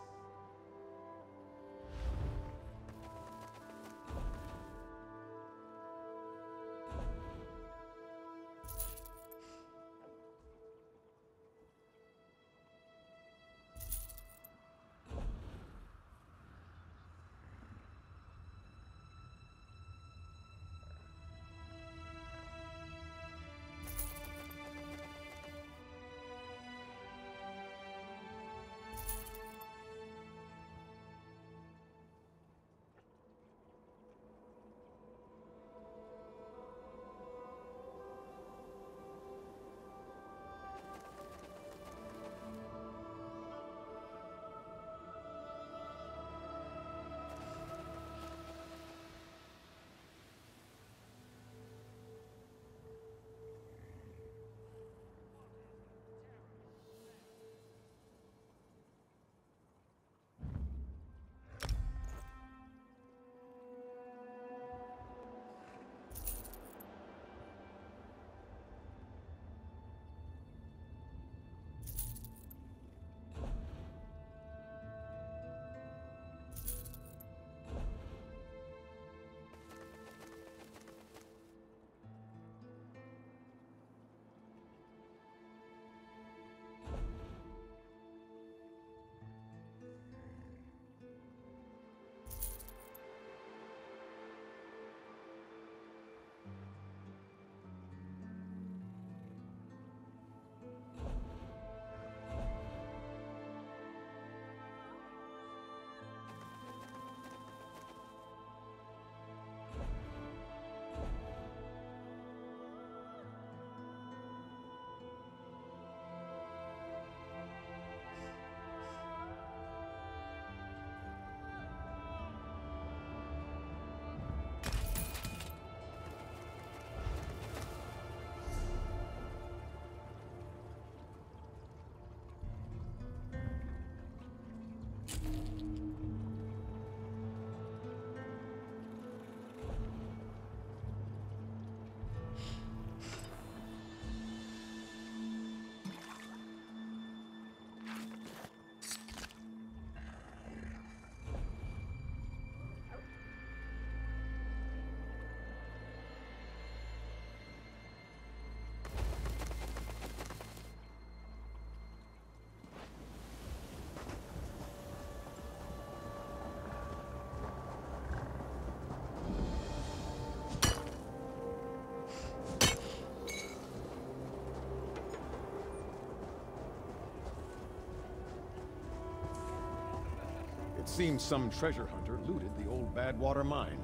Q: It seems some treasure hunter looted the old Badwater mine.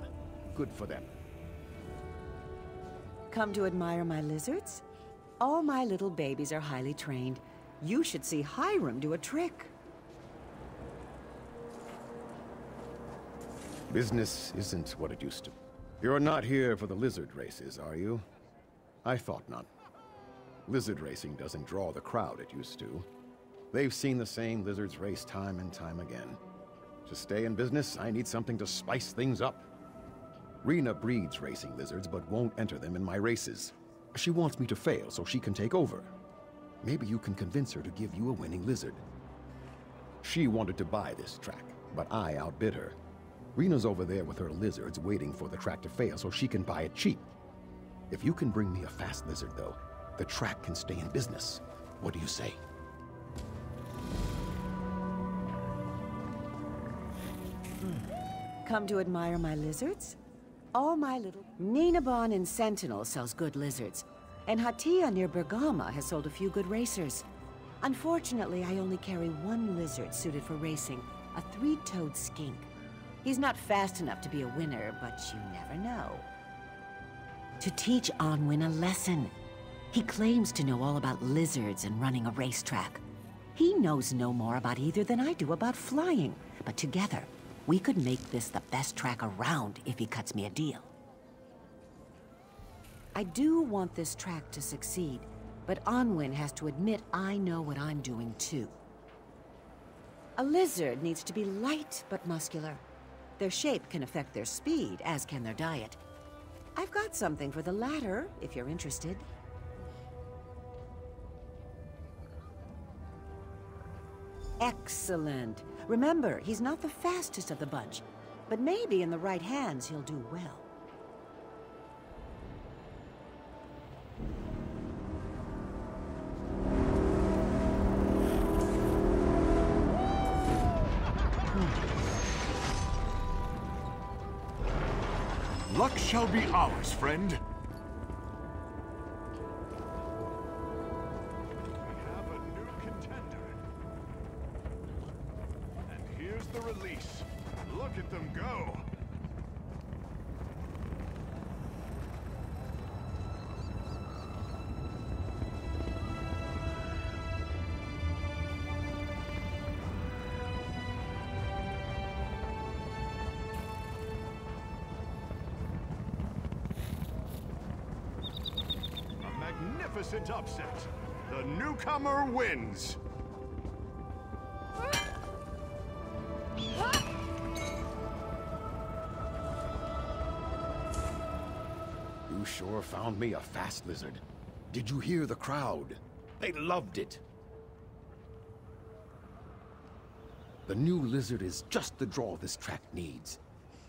Q: Good for them.
C: Come to admire my lizards? All my little babies are highly trained. You should see Hiram do a trick.
Q: Business isn't what it used to. You're not here for the lizard races, are you? I thought not. Lizard racing doesn't draw the crowd it used to. They've seen the same lizards race time and time again. To stay in business, I need something to spice things up. Rena breeds racing lizards, but won't enter them in my races. She wants me to fail so she can take over. Maybe you can convince her to give you a winning lizard. She wanted to buy this track, but I outbid her. Rena's over there with her lizards waiting for the track to fail so she can buy it cheap. If you can bring me a fast lizard, though, the track can stay in business. What do you say?
C: Come to admire my lizards? All my little... Ninabon in Sentinel sells good lizards, and Hatia near Bergama has sold a few good racers. Unfortunately, I only carry one lizard suited for racing, a three-toed skink. He's not fast enough to be a winner, but you never know. To teach Onwin a lesson. He claims to know all about lizards and running a racetrack. He knows no more about either than I do about flying, but together, we could make this the best track around if he cuts me a deal. I do want this track to succeed, But Onwin has to admit I know what I'm doing too. A lizard needs to be light but muscular. Their shape can affect their speed, as can their diet. I've got something for the latter, if you're interested. Excellent. Remember, he's not the fastest of the bunch, but maybe in the right hands he'll do well.
J: Luck shall be ours, friend. We have a new contender. And here's the release. Look at them go. Magnificent upset. The newcomer wins.
Q: You sure found me a fast lizard. Did you hear the crowd? They loved it. The new lizard is just the draw this track needs.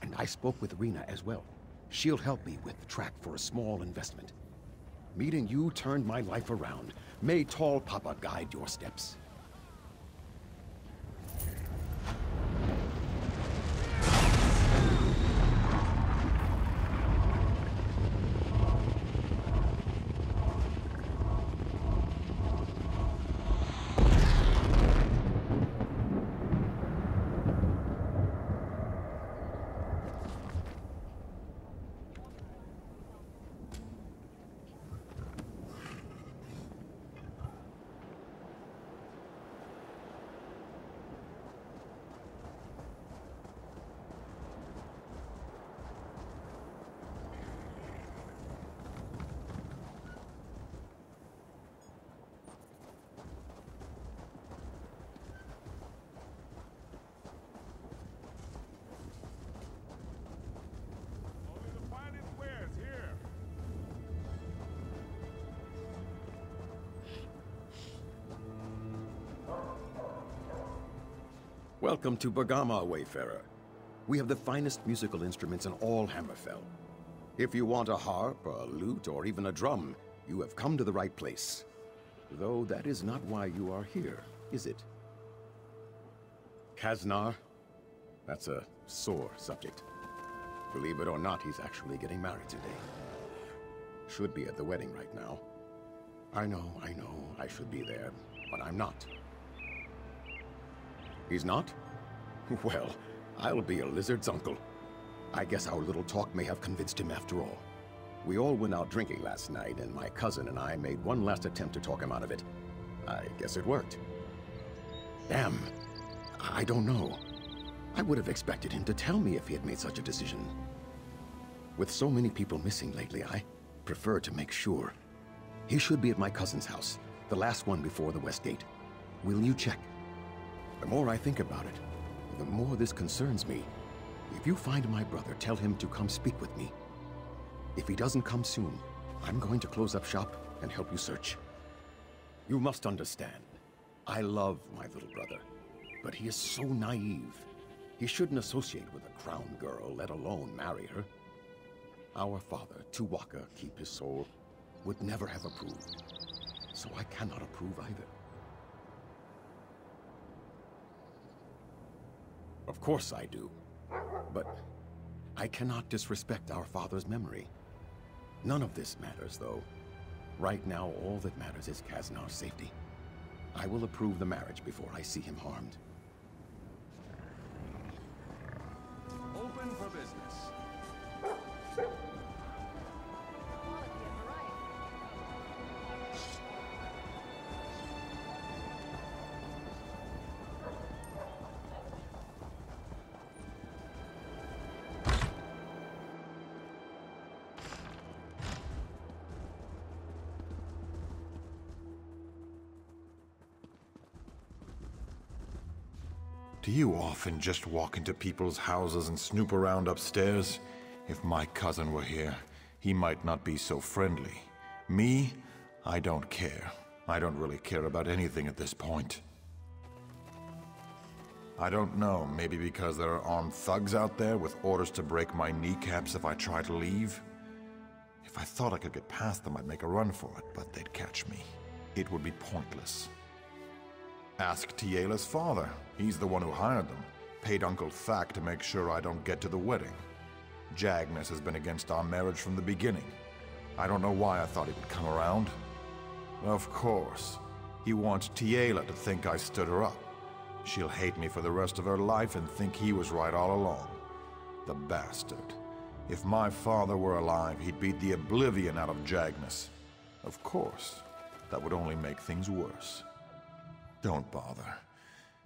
Q: And I spoke with Rena as well. She'll help me with the track for a small investment. Meeting you turned my life around. May Tall Papa guide your steps. Welcome to Bergama, Wayfarer. We have the finest musical instruments in all Hammerfell. If you want a harp, a lute, or even a drum, you have come to the right place. Though that is not why you are here, is it? Kaznar? That's a sore subject. Believe it or not, he's actually getting married today. Should be at the wedding right now. I know, I should be there, but I'm not. He's not? Well, I'll be a lizard's uncle. I guess our little talk may have convinced him after all. We all went out drinking last night, and my cousin and I made one last attempt to talk him out of it. I guess it worked. Damn. I don't know. I would have expected him to tell me if he had made such a decision. With so many people missing lately, I prefer to make sure. He should be at my cousin's house, the last one before the West Gate. Will you check? The more I think about it, the more this concerns me. If you find my brother, tell him to come speak with me. If he doesn't come soon, I'm going to close up shop and help you search. You must understand, I love my little brother, but he is so naive. He shouldn't associate with a crown girl, let alone marry her. Our father, Tuwaka, keep his soul, would never have approved. So I cannot approve either. Of course I do. But I cannot disrespect our father's memory. None of this matters, though. Right now, all that matters is Kaznar's safety. I will approve the marriage before I see him harmed.
J: Open for business.
A: Do you often just walk into people's houses and snoop around upstairs? If my cousin were here, he might not be so friendly. Me? I don't care. I don't really care about anything at this point. I don't know, maybe because there are armed thugs out there with orders to break my kneecaps if I try to leave? If I thought I could get past them, I'd make a run for it, but they'd catch me. It would be pointless. Ask Tiela's father. He's the one who hired them. Paid Uncle Thack to make sure I don't get to the wedding. Jagnus has been against our marriage from the beginning. I don't know why I thought he would come around. Of course. He wants Tiela to think I stood her up. She'll hate me for the rest of her life and think he was right all along. The bastard. If my father were alive, he'd beat the oblivion out of Jagnus. Of course. That would only make things worse. Don't bother.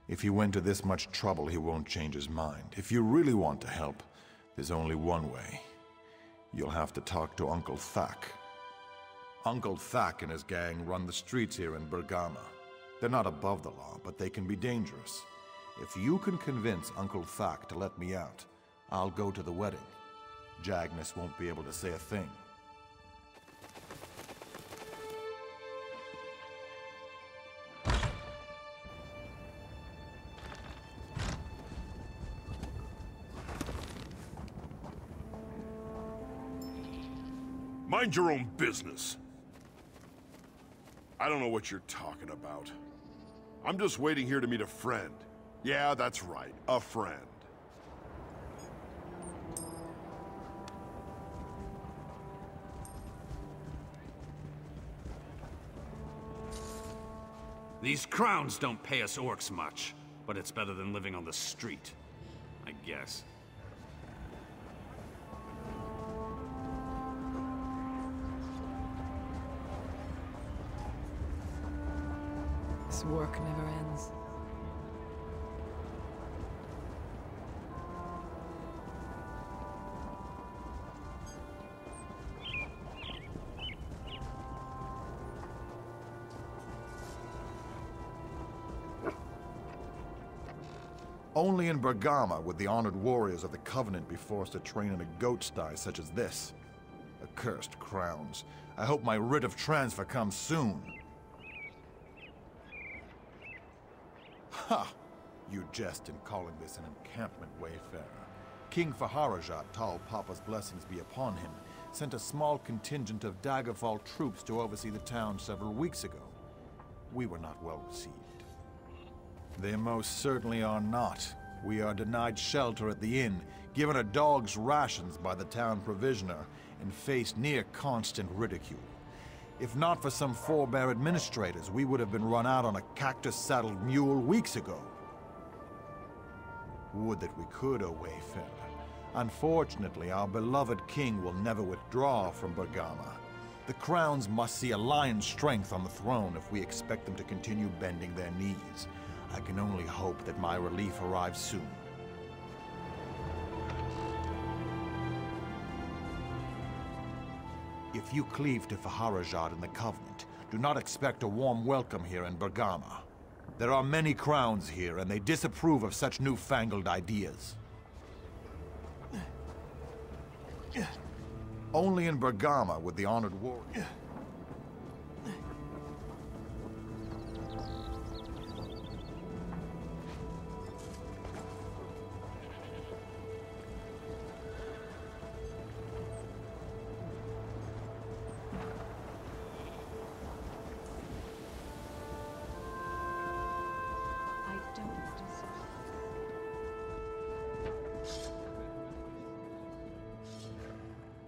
A: If he went to this much trouble, he won't change his mind. If you really want to help, there's only one way. You'll have to talk to Uncle Thack. Uncle Thack and his gang run the streets here in Bergama. They're not above the law, but they can be dangerous. If you can convince Uncle Thack to let me out, I'll go to the wedding. Jagnus won't be able to say a thing.
G: Mind your own business. I don't know what you're talking about. I'm just waiting here to meet a friend. Yeah, that's right, a friend.
K: These crowns don't pay us orcs much, but it's better than living on the street, I guess.
I: This work never ends.
A: Only in Bergama would the honored warriors of the Covenant be forced to train in a goat sty such as this. Accursed crowns. I hope my writ of transfer comes soon. Ha! You jest in calling this an encampment, Wayfarer. King Faharajat, Tall Papa's blessings be upon him, sent a small contingent of Daggerfall troops to oversee the town several weeks ago. We were not well received. They most certainly are not. We are denied shelter at the inn, given a dog's rations by the town provisioner, and face near constant ridicule. If not for some forebear administrators, we would have been run out on a cactus-saddled mule weeks ago. Would that we could, O Wayfarer. Unfortunately, our beloved king will never withdraw from Bergama. The crowns must see a lion's strength on the throne if we expect them to continue bending their knees. I can only hope that my relief arrives soon. If you cleave to Faharajat and the Covenant, do not expect a warm welcome here in Bergama. There are many crowns here, and they disapprove of such newfangled ideas. Only in Bergama would the honored warrior...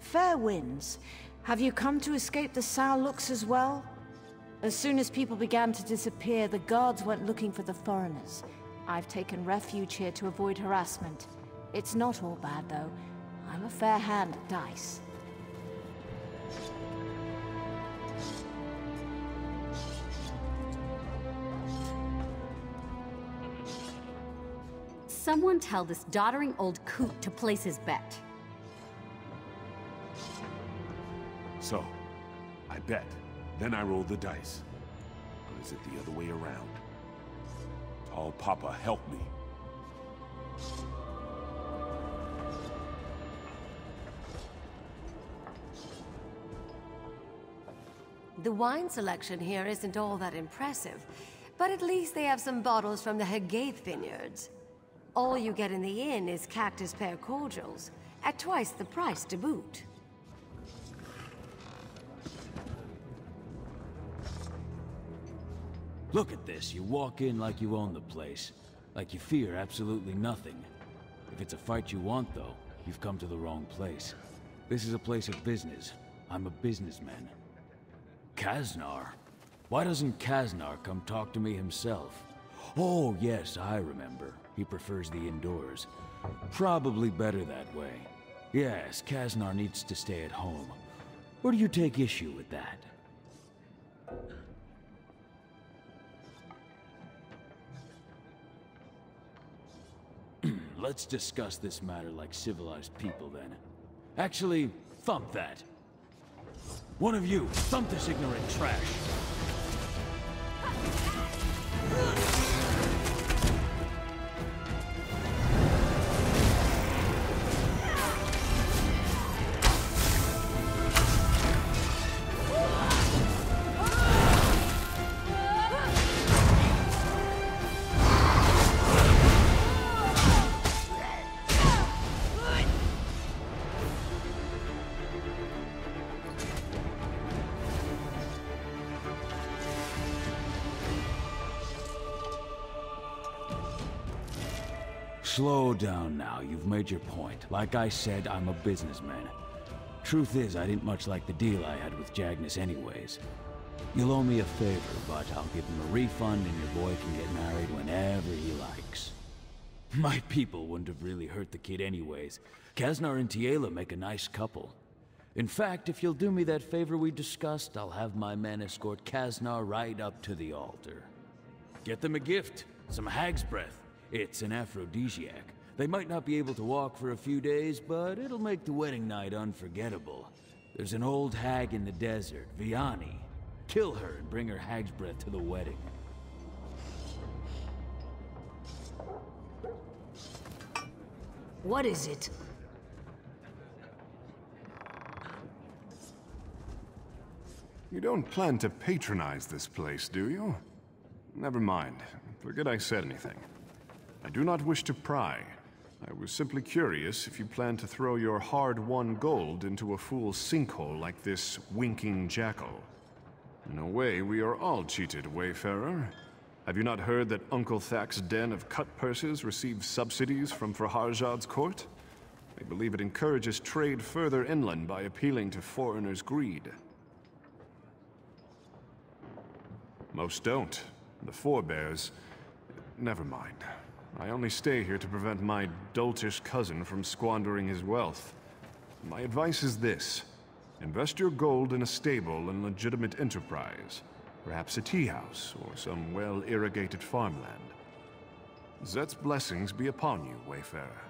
R: Fair winds. Have you come to escape the sour looks as well? As soon as people began to disappear, the guards went looking for the foreigners. I've taken refuge here to avoid harassment. It's not all bad, though. I'm a fair hand at dice.
L: Someone tell this doddering old coot to place his bet.
G: So, I bet. Then I roll the dice. Or is it the other way around? Tall Papa, help me.
N: The wine selection here isn't all that impressive, but at least they have some bottles from the Hagaith vineyards. All you get in the inn is cactus pear cordials, at twice the price to boot.
S: Look at this. You walk in like you own the place. Like you fear absolutely nothing. If it's a fight you want, though, you've come to the wrong place. This is a place of business. I'm a businessman. Kaznar? Why doesn't Kaznar come talk to me himself? Oh, yes, I remember. He prefers the indoors. Probably better that way. Yes, Kaznar needs to stay at home. Or do you take issue with that? Let's discuss this matter like civilized people, then. Actually, thump that. One of you, thump this ignorant trash. Slow down now, you've made your point. Like I said, I'm a businessman. Truth is, I didn't much like the deal I had with Jagnus anyways. You'll owe me a favor, but I'll give him a refund and your boy can get married whenever he likes. My people wouldn't have really hurt the kid anyways. Kaznar and Tiela make a nice couple. In fact, if you'll do me that favor we discussed, I'll have my men escort Kaznar right up to the altar. Get them a gift, some hag's breath. It's an aphrodisiac. They might not be able to walk for a few days, but it'll make the wedding night unforgettable. There's an old hag in the desert, Vianney. Kill her and bring her hag's breath to the wedding.
R: What is it?
J: You don't plan to patronize this place, do you? Never mind. Forget I said anything. I do not wish to pry. I was simply curious if you plan to throw your hard-won gold into a fool's sinkhole like this winking jackal. In a way, we are all cheated, Wayfarer. Have you not heard that Uncle Thak's den of cut purses receives subsidies from Farhajad's court? They believe it encourages trade further inland by appealing to foreigners' greed. Most don't. The forebears... Never mind. I only stay here to prevent my doltish cousin from squandering his wealth. My advice is this. Invest your gold in a stable and legitimate enterprise. Perhaps a tea house or some well-irrigated farmland. Zet's blessings be upon you, Wayfarer.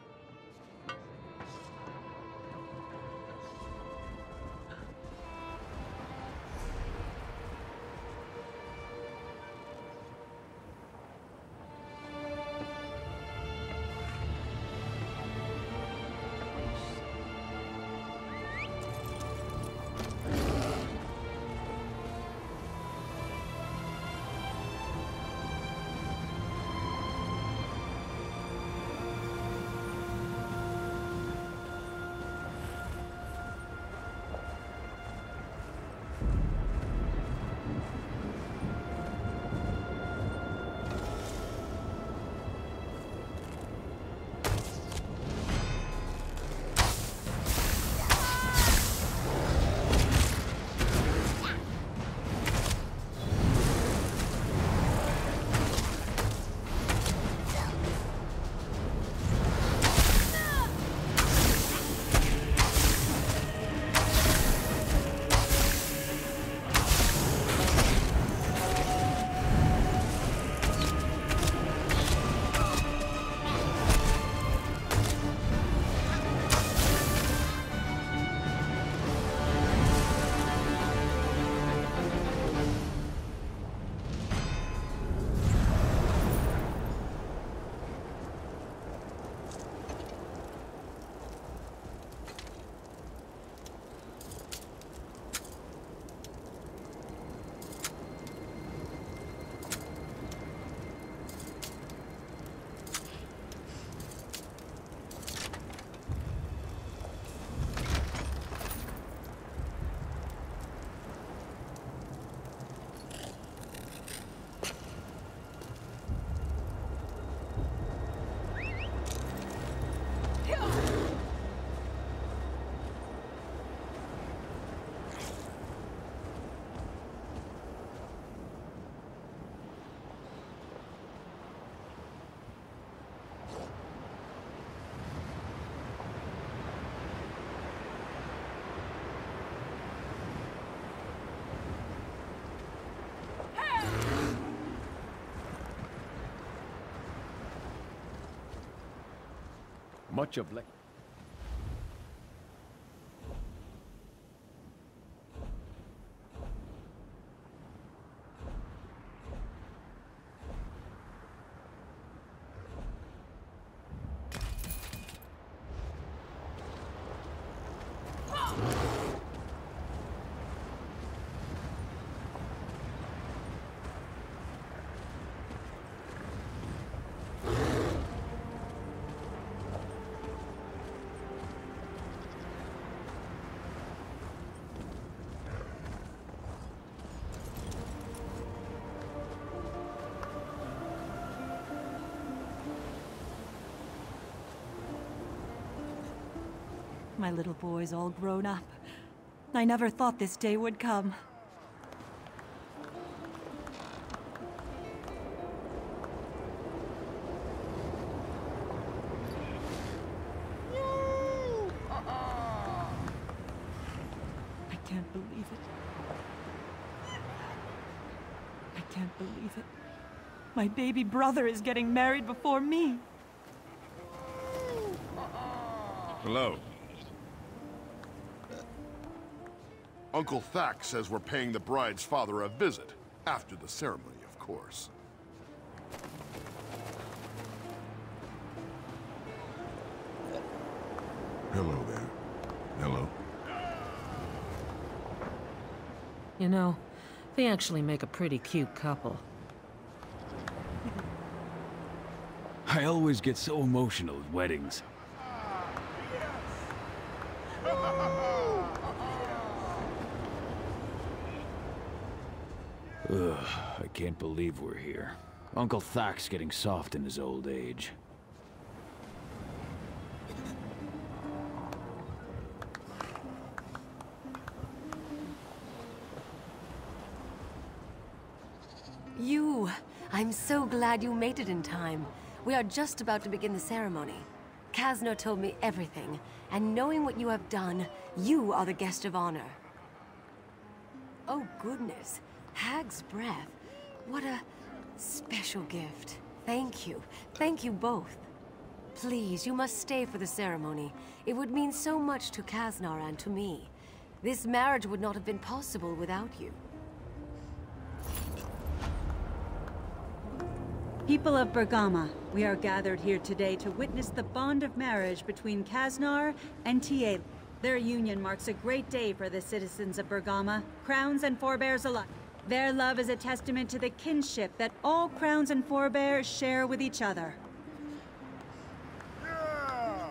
Q: much of late.
M: My little boy's all grown up. I never thought this day would come. I can't believe it. I can't believe it. My baby brother is getting married before me.
T: Hello. Uncle Thack says we're paying the bride's father a visit. After the ceremony, of course.
B: Hello there. Hello.
U: You know, they actually make a pretty cute couple.
S: I always get so emotional at weddings. Ugh, I can't believe we're here. Uncle Thack's getting soft in his old age.
N: I'm so glad you made it in time. We are just about to begin the ceremony. Casno told me everything, and knowing what you have done, you are the guest of honor. Oh goodness, Hag's breath. What a special gift. Thank you. Thank you both. Please, you must stay for the ceremony. It would mean so much to Kasnar and to me. This marriage would not have been possible without you.
V: People of Bergama, we are gathered here today to witness the bond of marriage between Kasnar and Tiel. Their union marks a great day for the citizens of Bergama, crowns and forebears alike. Their love is a testament to the kinship that all crowns and forebears share with each other.
T: Yeah!